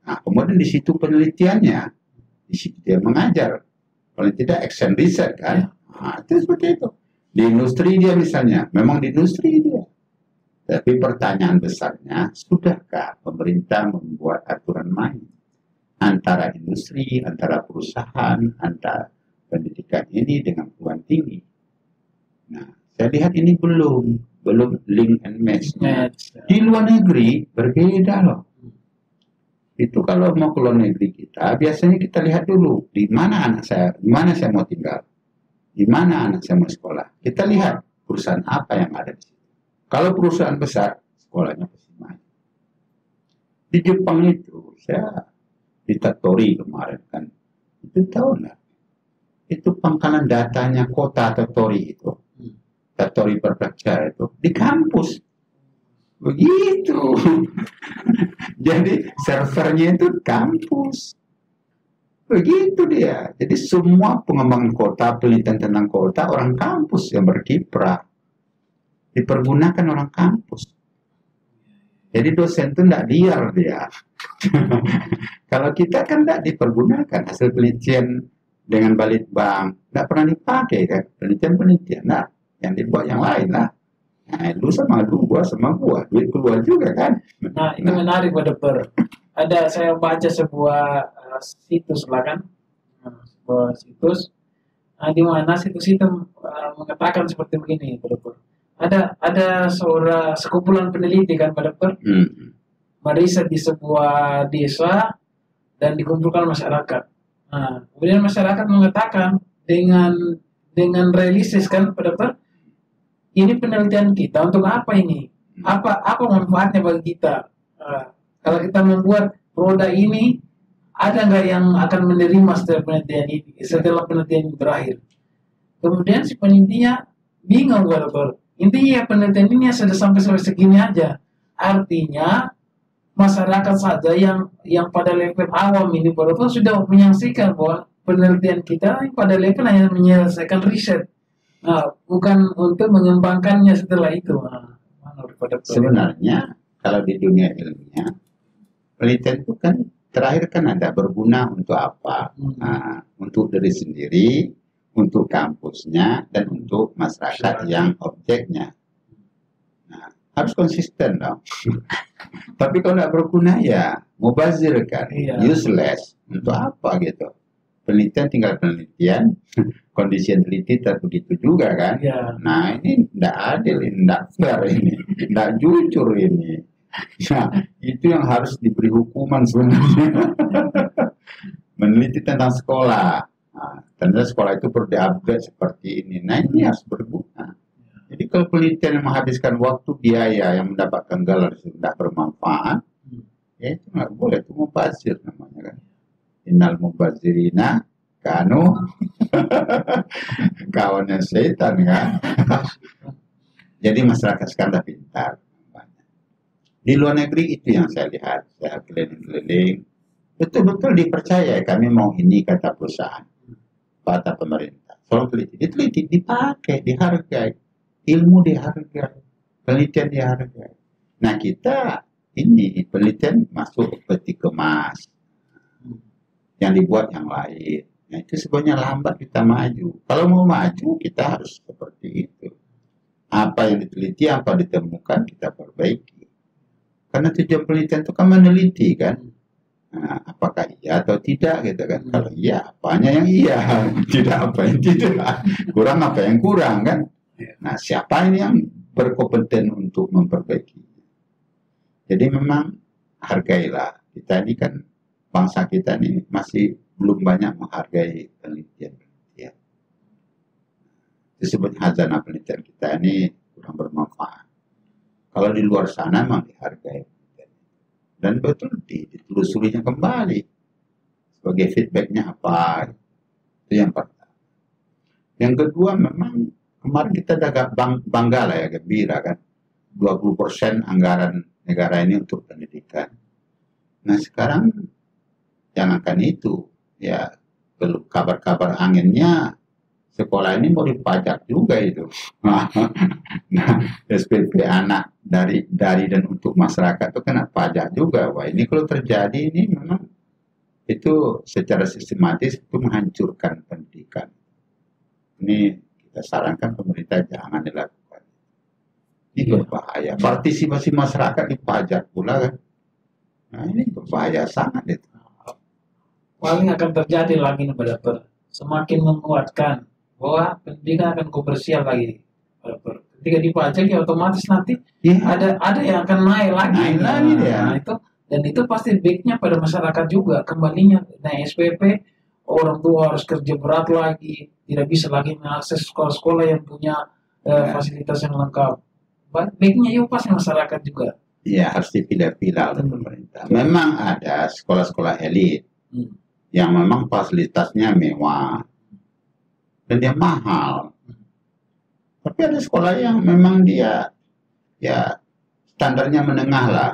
Nah, kemudian di situ penelitiannya, di situ dia mengajar. Paling tidak action research kan. Nah, itu seperti itu. Di industri dia misalnya, memang di industri dia. Tapi pertanyaan besarnya, sudahkah pemerintah membuat aturan main antara industri, antara perusahaan, antara pendidikan ini dengan perguruan tinggi? Nah, saya lihat ini belum link and match-nya. Di luar negeri berbeda loh. Itu kalau mau ke luar negeri kita, biasanya kita lihat dulu di mana saya mau tinggal, di mana anak saya mau sekolah. Kita lihat perusahaan apa yang ada di situ. Kalau perusahaan besar, sekolahnya pasti maju. Di Jepang itu, saya di Tottori kemarin kan, itu tahu nggak? Itu pangkalan datanya kota Tottori itu, Tottori Prefecture itu, di kampus. Begitu. Jadi servernya itu kampus. Begitu dia. Jadi semua pengembangan kota, penelitian tentang kota, orang kampus yang berkiprah. Dipergunakan orang kampus. Jadi dosen itu tidak liar dia. Kalau kita kan tidak dipergunakan hasil penelitian dengan Balitbang, tidak pernah dipakai kan penelitian-penelitian. Nah, yang dibuat yang lain lah. Nah, lu sama gua, duit keluar juga kan. Nah, ini menarik Pak Dokter. Saya baca sebuah situs lah kan, sebuah situs. Di mana situs itu mengatakan seperti begini, Pak Dokter. Ada sekumpulan peneliti kan Pak Dokter, meriset di sebuah desa dan dikumpulkan masyarakat. Nah, kemudian masyarakat mengatakan dengan realistis kan Pak Dokter, ini penelitian kita untuk apa ini? Apa manfaatnya bagi kita? Kalau kita membuat roda ini, ada nggak yang akan menerima setelah penelitian ini berakhir? Kemudian si penelitinya bingung Pak Dokter. Intinya penelitian ini sudah sampai segini aja. Artinya masyarakat saja yang pada level awam ini Pak Dokter sudah menyaksikan bahwa penelitian kita pada level hanya menyelesaikan riset. Nah, bukan untuk mengembangkannya setelah itu. Sebenarnya kalau di dunia ilmiah, penelitian itu kan terakhir kan ada berguna untuk apa? Nah, untuk diri sendiri, untuk kampusnya, dan untuk masyarakat yang objeknya. Nah, harus konsisten dong. Tapi kalau tidak berguna ya mubazir kan, useless. Untuk apa gitu? Penelitian tinggal penelitian, kondisi yang teliti begitu juga kan. Nah, ini tidak adil, tidak fair ini, tidak jujur ini. Nah, itu yang harus diberi hukuman sebenarnya. Meneliti tentang sekolah. Nah, ternyata sekolah itu perlu di-upgrade seperti ini. Nah, ini harus berguna. Jadi kalau penelitian yang menghabiskan waktu, biaya, yang mendapatkan gelar tidak bermanfaat, ya itu nggak boleh, itu mubazir namanya kan. Innal mubazirina kanu kawannya setan kan. Jadi masyarakat sekarang dah pintar. Di luar negeri itu yang saya lihat, saya keliling-keliling, betul-betul dipercaya kami mau ini kata perusahaan, kata pemerintah. Soal diteliti, dipakai, dihargai, ilmu dihargai, penelitian dihargai. Nah kita ini penelitian masuk peti kemas, yang dibuat yang lain. Nah itu sebenarnya lambat kita maju. Kalau mau maju kita harus seperti itu. Apa yang diteliti, apa ditemukan kita perbaiki. Karena tujuan penelitian itu kan meneliti kan, nah, apakah iya atau tidak gitu kan. Kalau iya, apanya yang iya, tidak apa yang tidak, kurang apa yang kurang kan. Nah, siapa ini yang berkompeten untuk memperbaiki? Jadi memang hargailah. Kita ini kan, bangsa kita ini masih belum banyak menghargai penelitian. Disebut khazanah penelitian kita ini kurang bermanfaat. Kalau di luar sana memang dihargai. Dan betul ditelusurinya kembali. Sebagai feedbacknya apa. Itu yang pertama. Yang kedua memang kemarin kita agak bangga lah ya, gembira kan. 20% anggaran negara ini untuk pendidikan. Nah sekarang jangankan itu. Ya kabar-kabar anginnya sekolah ini mau dipajak juga itu. Nah, SPP anak dari dan untuk masyarakat itu kena pajak juga. Wah ini kalau terjadi ini memang itu secara sistematis itu menghancurkan pendidikan. Ini kita sarankan pemerintah jangan dilakukan. Ini Iya. berbahaya. Partisipasi masyarakat dipajak pula kan. Nah ini berbahaya sangat itu. Paling akan terjadi lagi nih Pak Dokter. Semakin menguatkan bahwa pendidikan akan komersial lagi, Pak Dokter. Ketika dipajak ya otomatis nanti Iya. ada yang akan naik lagi. Naik lagi dia. Nah, itu dan itu pasti backnya pada masyarakat juga kembalinya naik SPP, orang tua harus kerja berat lagi, tidak bisa lagi mengakses sekolah-sekolah yang punya Ya. fasilitas yang lengkap. Backnya itu pasti masyarakat juga. Iya, harus dipilah-pilah oleh pemerintah. Memang ada sekolah-sekolah elit Hmm. yang memang fasilitasnya mewah dan dia mahal. Tapi ada sekolah yang memang dia ya standarnya menengah lah,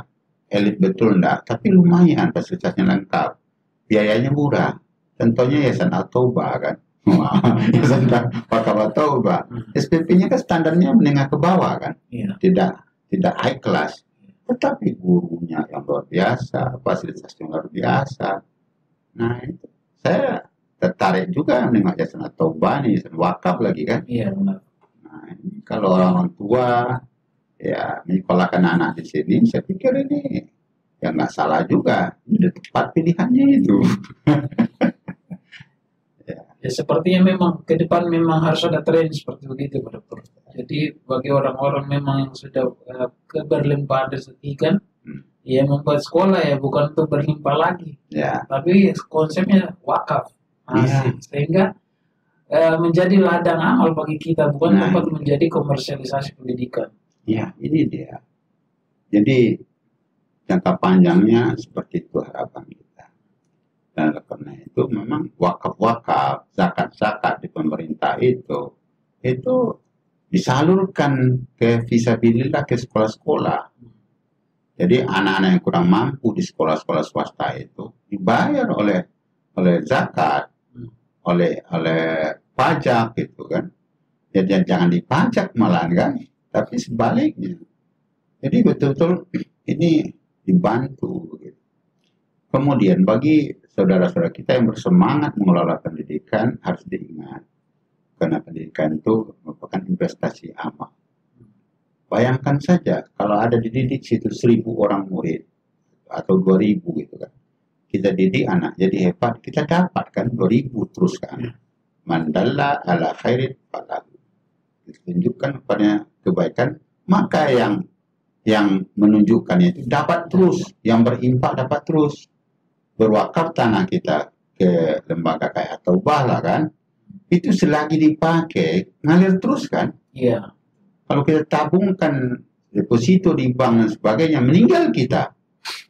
elit betul enggak, tapi lumayan fasilitasnya lengkap, biayanya murah. Contohnya Yayasan At-Taubah kan. Wah, Yayasan Wakaf At-Taubah. SPP-nya kan standarnya menengah ke bawah kan, Iya. tidak high class. Tetapi gurunya yang luar biasa, fasilitasnya luar biasa. Nah, itu saya tertarik juga dengan Yayasan At-Taubah nih, Yayasan Wakaf lagi kan. Iya benar. Nah, ini kalau orang tua ya menyekolahkan anak di sini, saya pikir ini ya nggak salah juga, ini tepat pilihannya itu. Ya sepertinya memang ke depan memang harus ada tren seperti begitu Pak Dokter. Jadi bagi orang-orang memang yang sudah berlimpah rezeki kan, ya membuat sekolah ya bukan untuk berlimpah lagi, Ya, tapi konsepnya wakaf. Nah, Iya. sehingga menjadi ladang amal bagi kita, bukan Nah, tempat menjadi komersialisasi pendidikan. ya ini dia. Jadi jangka panjangnya seperti itu harapan kita. Dan karena itu memang wakaf-wakaf, zakat-zakat di pemerintah itu disalurkan ke fisabilillah ke sekolah-sekolah. Jadi anak-anak yang kurang mampu di sekolah-sekolah swasta itu dibayar oleh zakat, oleh pajak gitu kan. Jadi jangan dipajak malah kan, tapi sebaliknya. Jadi betul-betul ini dibantu. Gitu. Kemudian bagi saudara-saudara kita yang bersemangat mengelola pendidikan harus diingat, karena pendidikan itu merupakan investasi amal. Bayangkan saja kalau ada dididik situ 1.000 orang murid atau 2.000 gitu kan. Kita didik anak jadi hebat, kita dapatkan 2.000 terus kan. Mandalla ala khairin falahu. Ditunjukkan kepada kebaikan, maka yang menunjukkan itu dapat terus, yang berimpak dapat terus. Berwakaf tanah kita ke lembaga kayak At-Taubah lah kan, itu selagi dipakai ngalir terus kan. Iya. Kalau kita tabungkan deposito di bank dan sebagainya, meninggal kita,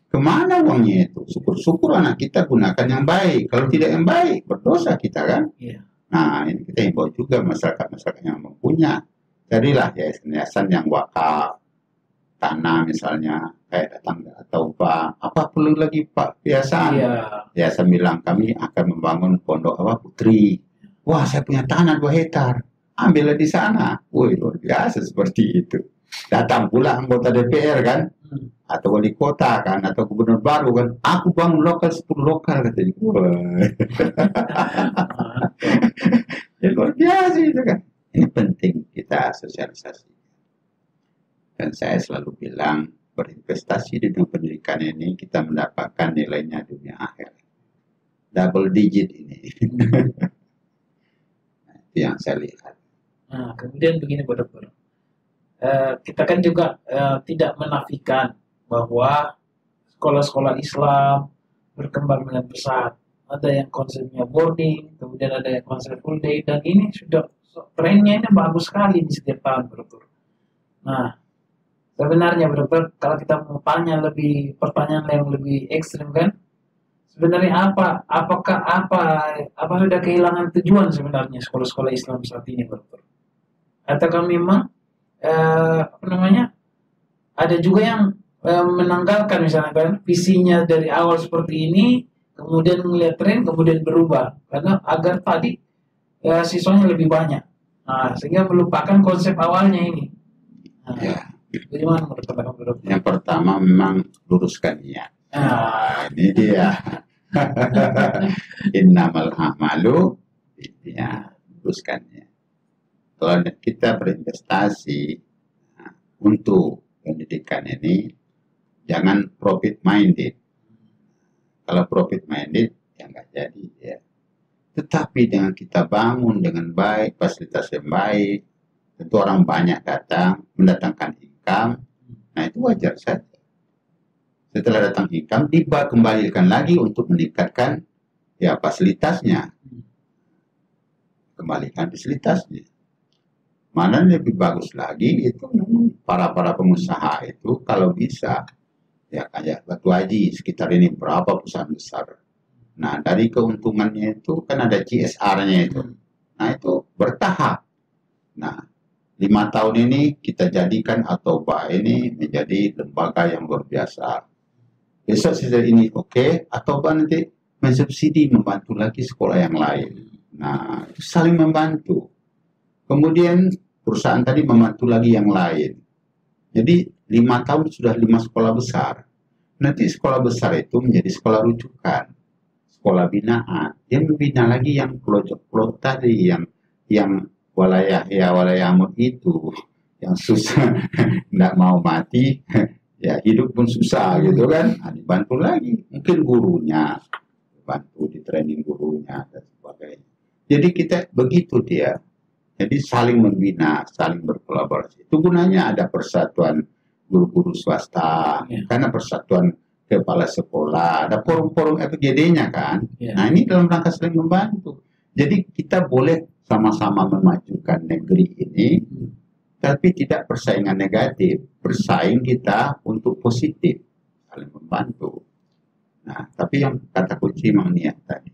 kemana uangnya itu? Syukur-syukur anak kita gunakan yang baik. Kalau tidak yang baik, berdosa kita kan. Iya. Nah, ini kita himbau juga masyarakat-masyarakat yang mempunyai, carilah yayasan yang wakaf tanah misalnya, kayak datang atau apa perlu lagi Pak biasaan? Iya. Yayasan bilang kami akan membangun pondok putri. Wah, saya punya tanah 2 hektar. Ambillah di sana. Woi, luar biasa seperti itu. Datang pula anggota DPR kan, atau wali kota kan, atau gubernur baru kan. Aku bangun lokal 10 lokal katanya. Ya luar biasa itu kan. Ini penting kita sosialisasi. Dan saya selalu bilang berinvestasi di dunia pendidikan ini kita mendapatkan nilainya dunia akhir. Double digit ini. Itu yang saya lihat. Nah, kemudian begini Pak Dokter. Kita kan juga tidak menafikan bahwa sekolah-sekolah Islam berkembang dengan pesat. Ada yang konsepnya boarding, kemudian ada yang konsep full day, dan ini sudah trennya ini bagus sekali di setiap tahun Pak Dokter. Nah, sebenarnya Pak Dokter, kalau kita mau tanya pertanyaan yang lebih ekstrim kan, sebenarnya apa sudah kehilangan tujuan sebenarnya sekolah-sekolah Islam saat ini Pak Dokter? Ataukah memang ada juga yang menanggalkan misalnya kan visinya dari awal seperti ini, kemudian melihat tren, kemudian berubah karena agar tadi siswanya lebih banyak, sehingga melupakan konsep awalnya ini. Ya. Bagaimana menurut Bapak? Yang pertama memang luruskan niat. Ini dia. Innamal a'malu ya luruskan niat. kalau kita berinvestasi untuk pendidikan ini, jangan profit minded. Kalau profit minded, ya nggak jadi ya. Tetapi dengan kita bangun dengan baik, fasilitas yang baik, tentu orang banyak datang, mendatangkan income, nah itu wajar saja. Setelah datang income, dikembalikan lagi untuk meningkatkan ya fasilitasnya. Kembalikan fasilitasnya. Mana lebih bagus lagi itu para pengusaha itu kalau bisa ya kayak Batu Haji sekitar ini berapa perusahaan besar. Nah dari keuntungannya itu kan ada CSR-nya itu. Nah itu bertahap. Nah 5 tahun ini kita jadikan Atoba ini menjadi lembaga yang luar biasa. Besok setelah ini oke, Atoba nanti mensubsidi membantu lagi sekolah yang lain. Nah itu saling membantu. Kemudian perusahaan tadi membantu lagi yang lain. Jadi 5 tahun sudah 5 sekolah besar. Nanti sekolah besar itu menjadi sekolah rujukan, sekolah binaan. Dia membina lagi yang pelosok tadi, yang walayahmut itu, yang susah, tidak mau mati, ya hidup pun susah gitu kan. Nah, dibantu lagi, mungkin gurunya, bantu di training gurunya dan sebagainya. Jadi kita begitu dia. Jadi saling membina, saling berkolaborasi. Itu gunanya ada persatuan guru-guru swasta, karena persatuan kepala sekolah, ada forum-forum FGD-nya kan. Nah ini dalam rangka saling membantu. Jadi kita boleh sama-sama memajukan negeri ini, tapi tidak persaingan negatif. Bersaing kita untuk positif, saling membantu. Nah tapi yang kata kunci memang niat tadi.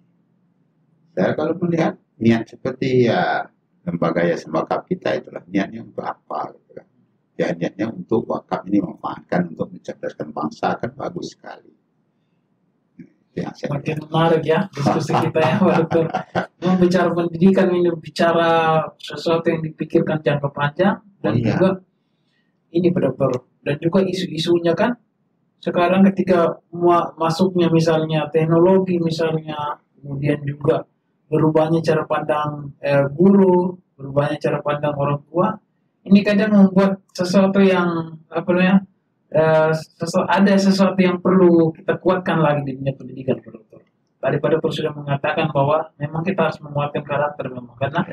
Saya kalau melihat niat seperti ya lembaga yayasan wakaf kita itulah niatnya untuk apa gitu kan. Ya niatnya untuk wakaf ini memanfaatkan untuk mencerdaskan bangsa kan bagus sekali. Makin menarik ya diskusi kita ya waktu bicara pendidikan ini bicara sesuatu yang dipikirkan jangka panjang dan juga ini benar-benar dan juga isu-isunya kan sekarang ketika masuknya misalnya teknologi misalnya kemudian juga berubahnya cara pandang guru, berubahnya cara pandang orang tua, ini kadang membuat sesuatu yang apa namanya, ada sesuatu yang perlu kita kuatkan lagi di dunia pendidikan, Dokter. Tadi Pak Dokter sudah mengatakan bahwa memang kita harus menguatkan karakter memang karena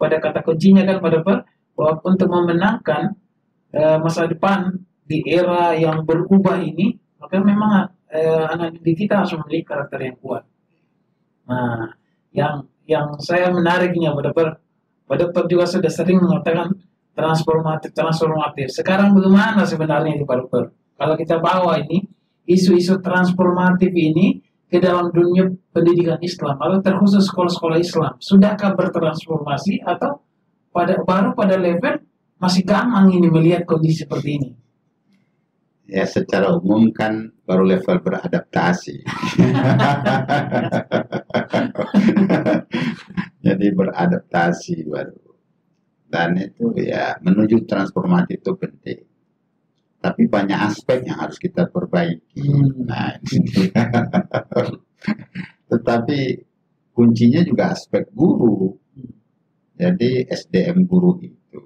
pada kata kuncinya kan Pak Dokter bahwa untuk memenangkan masa depan di era yang berubah ini, maka memang anak didik kita harus memiliki karakter yang kuat. Nah, yang saya menariknya Pak Dokter juga sudah sering mengatakan transformatif. Sekarang bagaimana sebenarnya ini Pak Dokter? Kalau kita bawa ini isu-isu transformatif ini ke dalam dunia pendidikan Islam atau terkhusus sekolah-sekolah Islam, sudahkah bertransformasi atau baru pada level masih gampang ini melihat kondisi seperti ini? Ya secara umum kan baru level beradaptasi. Jadi beradaptasi baru. Dan itu ya menuju transformasi itu penting. Tapi banyak aspek yang harus kita perbaiki. Nah, tetapi kuncinya juga aspek guru. Jadi SDM guru itu.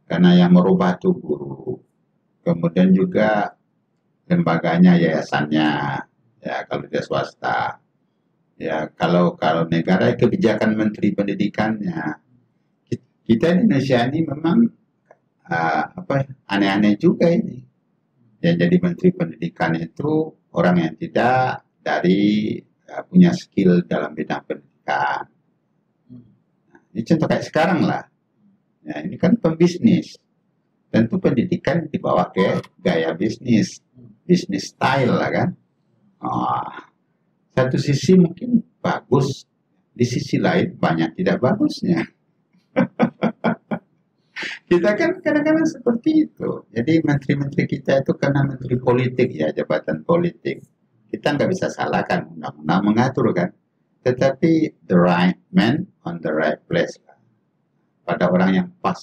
Karena yang merubah itu guru. Kemudian juga lembaganya, yayasannya, ya kalau dia swasta, ya kalau negara kebijakan menteri pendidikannya, kita di Indonesia ini memang aneh-aneh juga ini. Yang jadi menteri pendidikan itu orang yang tidak punya skill dalam bidang pendidikan. Nah, ini contoh kayak sekarang lah. Ya, ini kan pembisnis. Tentu pendidikan dibawa ke gaya bisnis style lah kan. Satu sisi mungkin bagus, di sisi lain banyak tidak bagusnya. Kita kan kadang-kadang seperti itu. Jadi menteri-menteri kita itu karena menteri politik ya, jabatan politik. Kita nggak bisa salahkan, undang-undang mengatur kan. Tetapi the right man on the right place. Pada orang yang pas.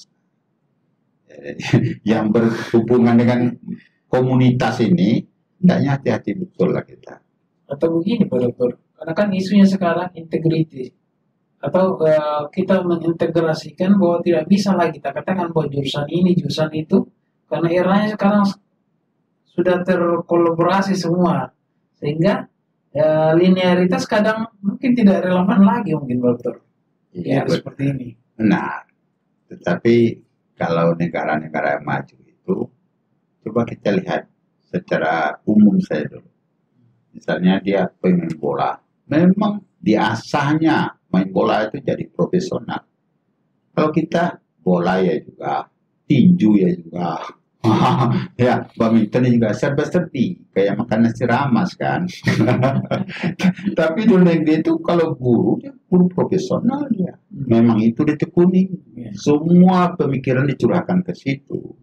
Yang berhubungan dengan komunitas ini, hendaknya hati-hati betul lah kita. Atau begini Pak Dokter, karena kan isunya sekarang integriti. atau kita mengintegrasikan bahwa tidak bisa lagi kita katakan bahwa jurusan ini, jurusan itu, karena eranya sekarang sudah terkolaborasi semua, sehingga linearitas kadang mungkin tidak relevan lagi mungkin dokter. Iya, Ya, seperti ini. benar. Tetapi kalau negara-negara yang maju itu, coba kita lihat secara umum saya dulu. Misalnya dia pemain bola, memang diasahnya main bola itu jadi profesional. Kalau kita bola ya juga, tinju ya juga, ya badminton juga serba-serbi, kayak makan nasi ramas kan. Tapi di negeri itu kalau guru, dia guru profesional ya. Memang itu ditekuni. Semua pemikiran dicurahkan ke situ.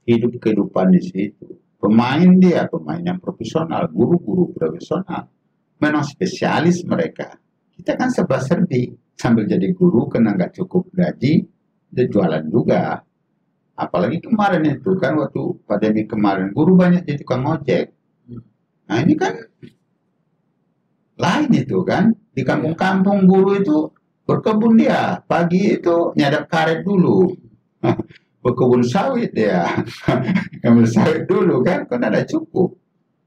Hidup kehidupan di situ. Pemain dia, pemain yang profesional, guru-guru profesional. Memang spesialis mereka. Kita kan serba-serbi. Sambil jadi guru, kena nggak cukup gaji, dia jualan juga. Apalagi kemarin itu kan, waktu pandemi kemarin, guru banyak jadi tukang ojek. Nah ini kan lain itu kan. Di kampung-kampung guru itu berkebun dia. Pagi itu nyadap karet dulu. Berkebun sawit dia. Ngambil sawit dulu kan ada cukup.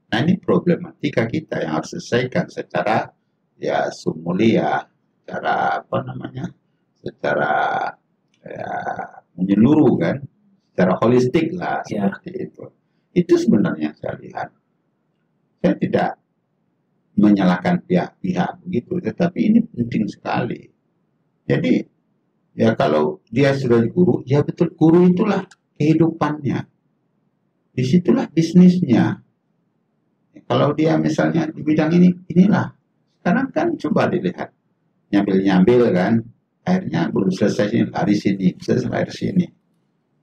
Nah ini problematika kita yang harus selesaikan secara ya sumulia, secara apa namanya, secara ya, menyeluruh kan, secara holistik lah seperti itu. Itu sebenarnya saya lihat. Saya tidak menyalahkan pihak-pihak begitu, tetapi ini penting sekali. Jadi ya kalau dia sudah guru, ya betul guru itulah kehidupannya. Disitulah bisnisnya. Kalau dia misalnya di bidang ini, inilah. Sekarang kan coba dilihat. Nyambil-nyambil kan. Akhirnya belum selesai sini, lari sini, selesai sini.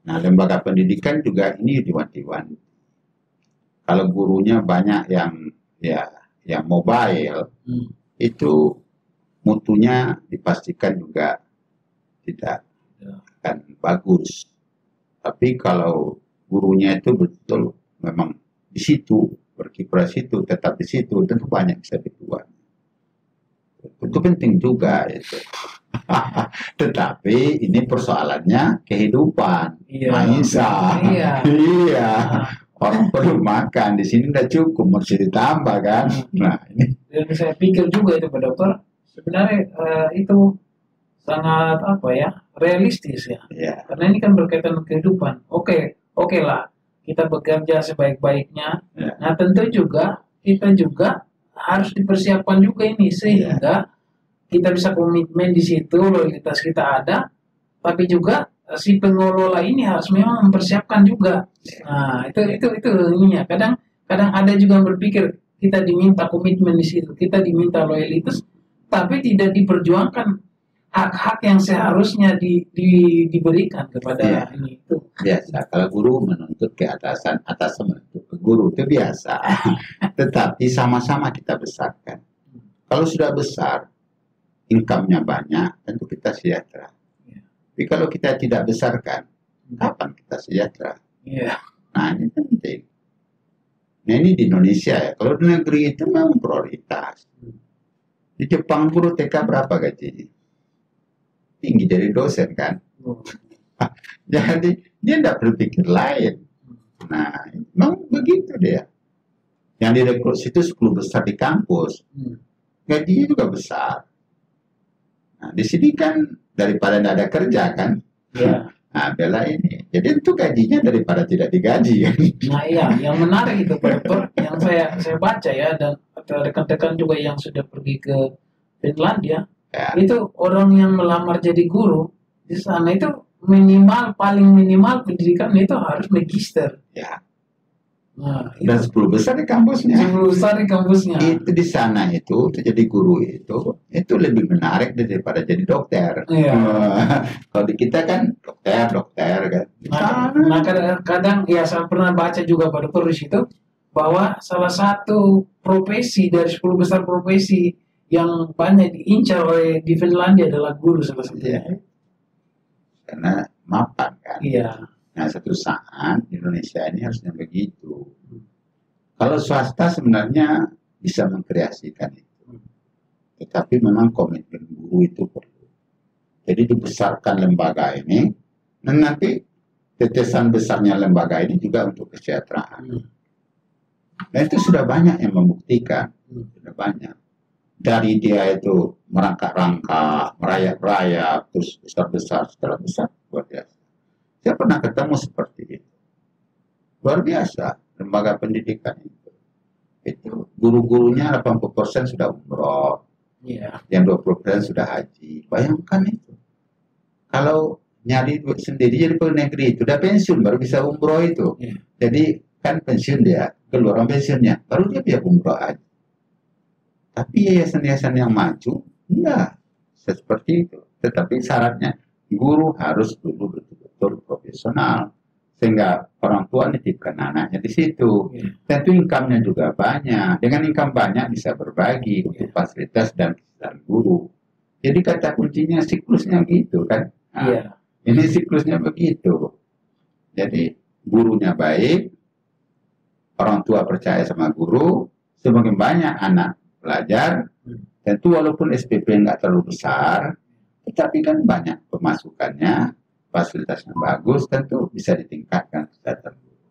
Nah, lembaga pendidikan juga ini diwanti-wanti. Kalau gurunya banyak yang mobile, itu mutunya dipastikan juga tidak akan bagus. Tapi kalau gurunya itu betul memang di situ, berkiprah situ, tetap di situ, tentu banyak bisa dibuat. Itu penting juga itu. Tetapi ini persoalannya kehidupan, Maisa. Iya. Orang perlu makan, di sini udah cukup, mesti ditambah kan. Nah ini. Dan saya pikir juga itu Pak Dokter, sebenarnya itu sangat apa ya, realistis ya. Karena ini kan berkaitan dengan kehidupan. Oke lah, kita bekerja sebaik-baiknya. Nah tentu juga kita juga harus dipersiapkan juga ini sehingga kita bisa komitmen di situ, loyalitas kita ada, tapi juga si pengelola ini harus memang mempersiapkan juga. Nah itu ininya. Kadang ada juga yang berpikir kita diminta komitmen di situ, kita diminta loyalitas, tapi tidak diperjuangkan hak-hak yang seharusnya diberikan kepada ini itu. Biasa kalau guru menuntut ke atasan menuntut ke guru itu biasa. Tetapi sama-sama kita besarkan. Kalau sudah besar, income-nya banyak, tentu kita sejahtera. Tapi kalau kita tidak besarkan, kapan kita sejahtera? Nah ini penting. Nah ini di Indonesia ya. Kalau di negeri itu memang prioritas. Di Jepang guru TK berapa gajinya? Tinggi dari dosen kan. Jadi dia tidak berpikir lain. Nah memang begitu dia. Yang direkrut situ 10 besar di kampus. Gajinya juga besar. Nah di sini kan daripada tidak ada kerja kan. Nah bela ini. Jadi itu gajinya daripada tidak digaji. Nah iya, yang menarik itu Pak Dokter, yang saya baca ya, dan rekan-rekan juga yang sudah pergi ke Finlandia, itu orang yang melamar jadi guru di sana itu paling minimal pendidikan itu harus magister. Nah, dan 10 besar di kampusnya. 10 besar di kampusnya. Itu di sana itu jadi guru itu lebih menarik daripada jadi dokter. Kalau di kita kan dokter kan. Nah kadang ya saya pernah baca juga Pak Dokter di situ bahwa salah satu profesi dari 10 besar profesi yang banyak diincar oleh di Finlandia adalah guru salah satunya. Karena mapan kan. Nah satu saat Indonesia ini harusnya begitu. Kalau swasta sebenarnya bisa mengkreasikan itu. Tetapi memang komitmen guru itu perlu. Jadi dibesarkan lembaga ini, dan nanti tetesan besarnya lembaga ini juga untuk kesejahteraan. Dan itu sudah banyak yang membuktikan, sudah banyak. Dari dia itu merangkak-rangkak, merayap-rayap, terus besar-besar, setelah besar, luar biasa. Saya pernah ketemu seperti itu. Luar biasa, lembaga pendidikan itu. Itu guru-gurunya 80% sudah umroh, yang 20% sudah haji. Bayangkan itu. Kalau nyari duit sendiri jadi pegawai negeri, itu udah pensiun, baru bisa umroh itu. Jadi kan pensiun dia, keluaran pensiunnya, baru dia bisa umroh haji. Tapi yayasan-yayasan yang maju, enggak seperti itu. Tetapi syaratnya, guru harus dulu betul-betul profesional. Sehingga orang tua nitipkan anaknya di situ. Tentu income-nya juga banyak. Dengan income banyak bisa berbagi untuk fasilitas dan kesehatan guru. Jadi kata kuncinya siklusnya gitu kan. Nah, ini siklusnya begitu. Jadi gurunya baik, orang tua percaya sama guru, semakin banyak anak belajar, tentu walaupun SPP nggak terlalu besar, tetapi kan banyak pemasukannya, fasilitasnya bagus, tentu bisa ditingkatkan kesehatan guru.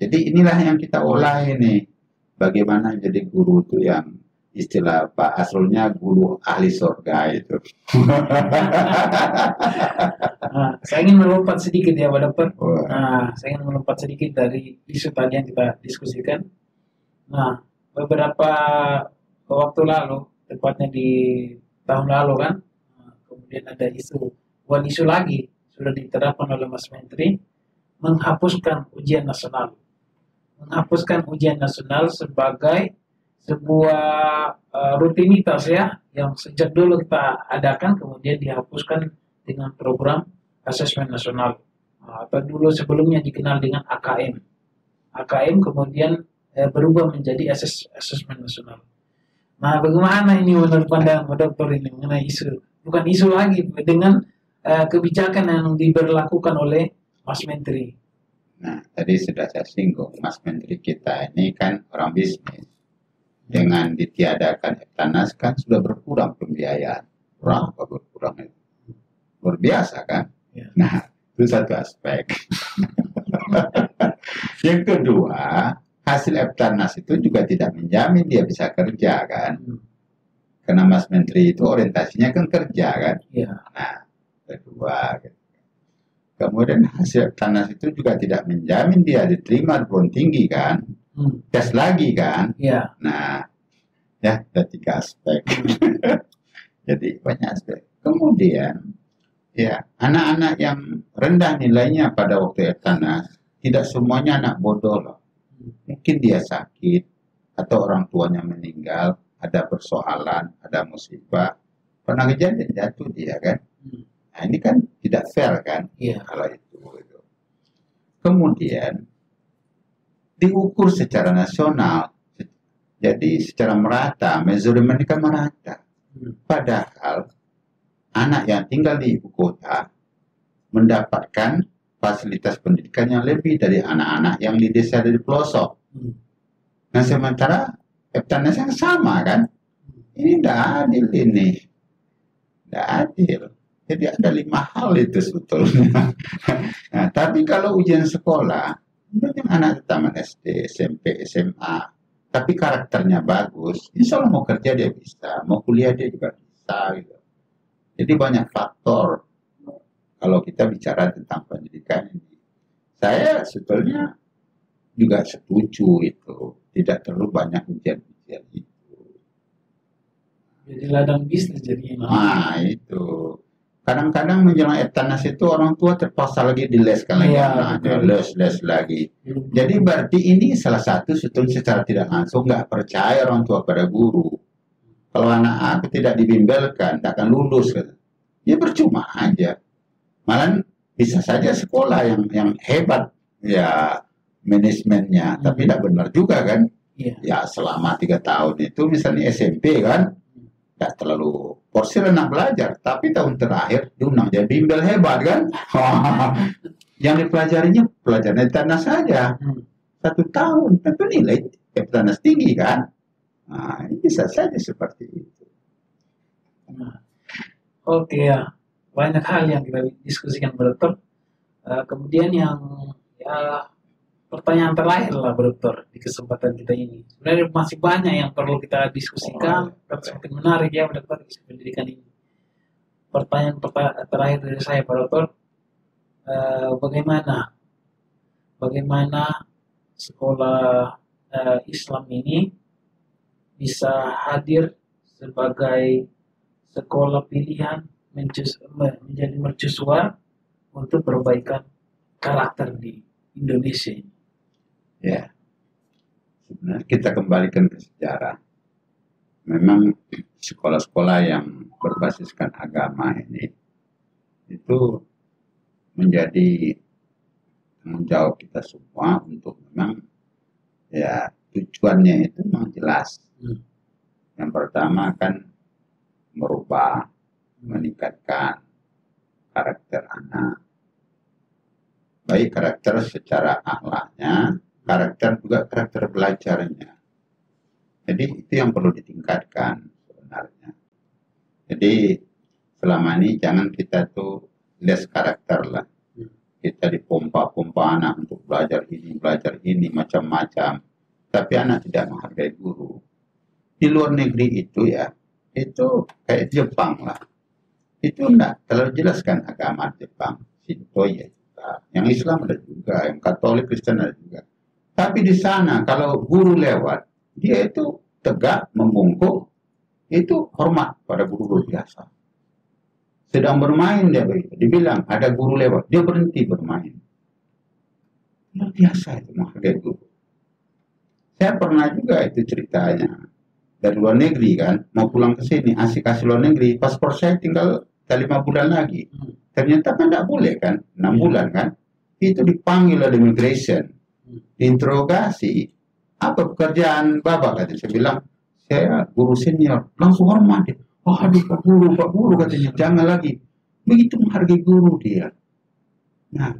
Jadi inilah yang kita olah ini, bagaimana jadi guru itu yang istilah Pak Asrulnya guru ahli surga itu. Nah, saya ingin melompat sedikit ya Pak Dokter. Nah, saya ingin melompat sedikit dari isu tadi yang kita diskusikan. Nah, beberapa waktu lalu, tepatnya di tahun lalu kan, kemudian ada bukan isu lagi, sudah diterapkan oleh Mas Menteri, menghapuskan ujian nasional. Menghapuskan ujian nasional sebagai sebuah rutinitas ya, yang sejak dulu kita adakan, kemudian dihapuskan dengan program asesmen nasional. Atau dulu sebelumnya dikenal dengan AKM. AKM kemudian berubah menjadi asesmen nasional. Nah, bagaimana ini menurut pandangan Pak Dokter ini mengenai isu, bukan isu lagi, dengan kebijakan yang diberlakukan oleh Mas Menteri. Nah, tadi sudah saya singgung, Mas Menteri kita ini kan orang bisnis. Dengan ditiadakan Eptanas kan sudah berkurang pembiayaan. Berkurang itu. Luar biasa kan? Nah, itu satu aspek. Yang kedua, hasil Eptanas itu juga tidak menjamin dia bisa kerja kan. Karena Mas Menteri itu orientasinya kan kerja kan. Nah, kedua. Kemudian hasil Eptanas itu juga tidak menjamin dia diterima di perguruan tinggi kan. Tes lagi kan. Nah, ya ada 3 aspek. Jadi banyak aspek. Kemudian, ya anak-anak yang rendah nilainya pada waktu Eptanas, tidak semuanya anak bodoh loh. Mungkin dia sakit, atau orang tuanya meninggal, ada persoalan, ada musibah, pernah kejadian jatuh dia kan. Nah ini kan tidak fair kan, kalau itu. Kemudian, diukur secara nasional, jadi secara merata, measurement ini kan merata. Padahal, anak yang tinggal di ibu kota, mendapatkan fasilitas pendidikan yang lebih dari anak-anak yang di desa dari pelosok. Nah sementara Eptanas yang sama kan, ini tidak adil ini, tidak adil. Jadi ada 5 hal itu sebetulnya. Nah, tapi kalau ujian sekolah, mungkin anak taman SD, SMP, SMA, tapi karakternya bagus, insya Allah mau kerja dia bisa, mau kuliah dia juga bisa. Gitu. Jadi banyak faktor. Kalau kita bicara tentang pendidikan ini, saya sebetulnya juga setuju itu, tidak terlalu banyak ujian-ujian itu. Jadi ladang bisnis jadinya. Nah itu, kadang-kadang menjelang Eptanas itu orang tua terpaksa lagi dileskan lagi anaknya, les lagi. Jadi berarti ini salah satu sebetulnya secara tidak langsung nggak percaya orang tua pada guru. Kalau anak aku tidak dibimbelkan, tak akan lulus, ya percuma aja. Malah bisa saja sekolah yang hebat ya manajemennya, tapi tidak benar juga kan. Ya selama 3 tahun itu misalnya SMP kan, tidak terlalu porsir anak belajar, tapi tahun terakhir diundang jadi bimbel hebat kan. Yang dipelajarinya pelajaran Eptanas saja 1 tahun, tentu nilai Eptanas tinggi kan. Nah, bisa saja seperti itu. Oke ya, banyak hal yang kita diskusikan Pak Dokter. Kemudian yang ya, pertanyaan terakhir lah Pak Dokter di kesempatan kita ini. Sebenarnya masih banyak yang perlu kita diskusikan, karena semakin menarik ya Pak Dokter isu pendidikan ini. Pertanyaan terakhir dari saya Pak Dokter, bagaimana bagaimana sekolah Islam ini bisa hadir sebagai sekolah pilihan menjadi mercusuar untuk perbaikan karakter di Indonesia ini. Ya, sebenarnya kita kembalikan ke sejarah. Memang sekolah-sekolah yang berbasiskan agama ini itu menjadi tanggung jawab kita semua untuk memang ya tujuannya itu memang jelas. Yang pertama kan merubah, meningkatkan karakter anak. Baik karakter secara akhlaknya, karakter juga karakter belajarnya. Jadi itu yang perlu ditingkatkan sebenarnya. Jadi selama ini jangan kita tuh les karakter lah. Kita dipompa-pompa anak untuk belajar ini, macam-macam. Tapi anak tidak menghargai guru. Di luar negeri itu ya, itu kayak Jepang lah. Itu enggak terlalu jelaskan agama Jepang. Shinto ya juga. Yang Islam ada juga, yang Katolik Kristen ada juga. Tapi di sana kalau guru lewat, dia itu tegak, membungkuk, itu hormat pada guru biasa. Sedang bermain dia begitu, dibilang ada guru lewat, dia berhenti bermain. Luar biasa itu menghargai guru. Saya pernah juga itu ceritanya dari luar negeri kan, mau pulang ke sini, asik-asik luar negeri, paspor saya tinggal 5 bulan lagi. Ternyata kan tidak boleh kan, 6 bulan kan, itu dipanggil oleh immigration, diinterogasi, apa pekerjaan Bapak katanya, saya bilang, saya guru senior, langsung hormat dia. Oh, aduh Pak Guru katanya, jangan lagi. Begitu menghargai guru dia. Nah,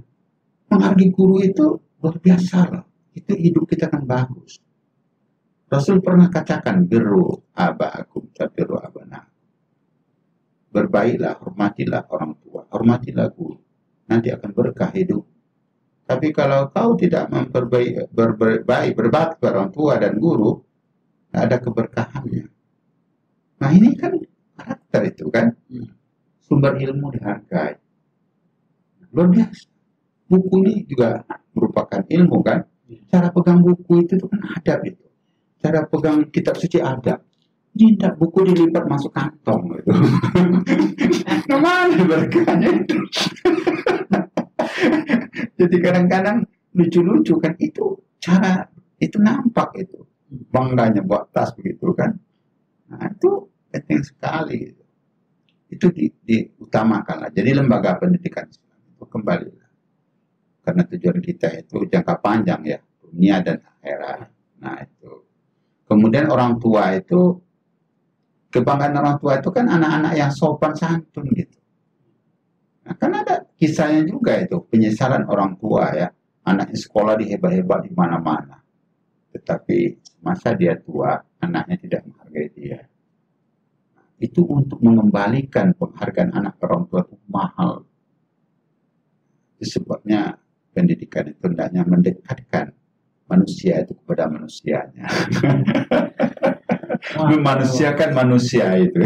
menghargai guru itu luar biasa loh. Itu hidup kita kan bagus. Rasul pernah katakan, biru aba'akum tabiru abana. Berbaiklah, hormatilah orang tua, hormatilah guru. Nanti akan berkah hidup. Tapi kalau kau tidak berbakti pada orang tua dan guru, tidak ada keberkahannya. Nah ini kan karakter itu kan, sumber ilmu dihargai. Luar biasa. Buku ini juga merupakan ilmu kan. Cara pegang buku itu kan adab itu. Cara pegang kitab suci adab. Ini tidak buku dilipat masuk kantong gitu. Kemana berkahnya itu? Jadi kadang-kadang lucu-lucu kan itu cara itu nampak itu bangganya buat tas begitu kan. Nah itu penting sekali itu diutamakan lah. Jadi lembaga pendidikan itu kembali lah. Karena tujuan kita itu jangka panjang ya, dunia dan akhirat. Nah itu kemudian orang tua itu, kebanggaan orang tua itu kan anak-anak yang sopan santun gitu. Nah, kan ada kisahnya juga itu, penyesalan orang tua ya, anaknya sekolah dihebat-hebat di mana-mana. Tetapi masa dia tua, anaknya tidak menghargai dia. Itu untuk mengembalikan penghargaan anak orang tua itu mahal. Itu sebabnya pendidikan itu hendaknya mendekatkan manusia itu kepada manusianya. Memanusiakan manusia itu.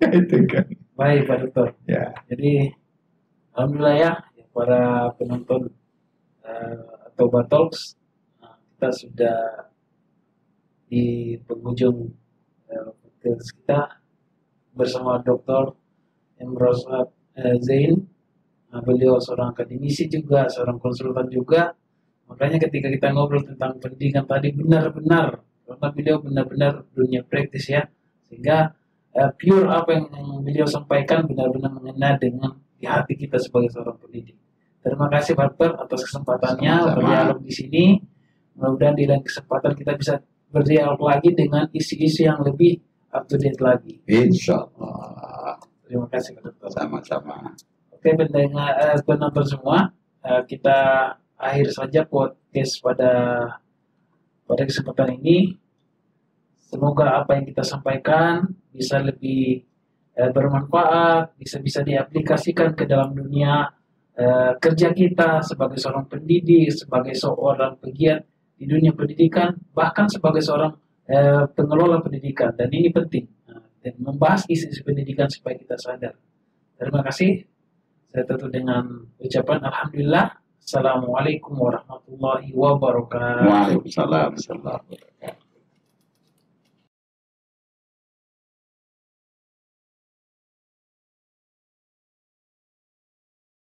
Itu kan. Baik Pak Dokter. Ya. Jadi alhamdulillah ya para penonton atau Batalks, kita sudah di penghujung podcast kita bersama Dr. Emroes Zain. Beliau seorang akademisi juga, seorang konsultan juga. Makanya ketika kita ngobrol tentang pendidikan tadi benar-benar, karena beliau benar-benar dunia praktis ya, sehingga pure apa yang beliau sampaikan benar-benar mengena dengan di hati kita sebagai seorang pendidik. Terima kasih Pak Dokter atas kesempatannya berdialog di sini. Mudah-mudahan di lain kesempatan kita bisa berdialog lagi dengan isi-isi yang lebih up to date lagi. Insya Allah. Terima kasih Pak Dokter. Sama-sama. Oke, penonton semua, kita akhir saja podcast pada kesempatan ini. Semoga apa yang kita sampaikan bisa lebih bermanfaat, bisa diaplikasikan ke dalam dunia kerja kita sebagai seorang pendidik, sebagai seorang pegiat di dunia pendidikan, bahkan sebagai seorang pengelola pendidikan. Dan ini penting, dan membahas isu-isu pendidikan supaya kita sadar. Terima kasih. Saya tutup dengan ucapan Alhamdulillah. Assalamualaikum warahmatullahi wabarakatuh. Waalaikumsalam warahmatullahi wabarakatuh.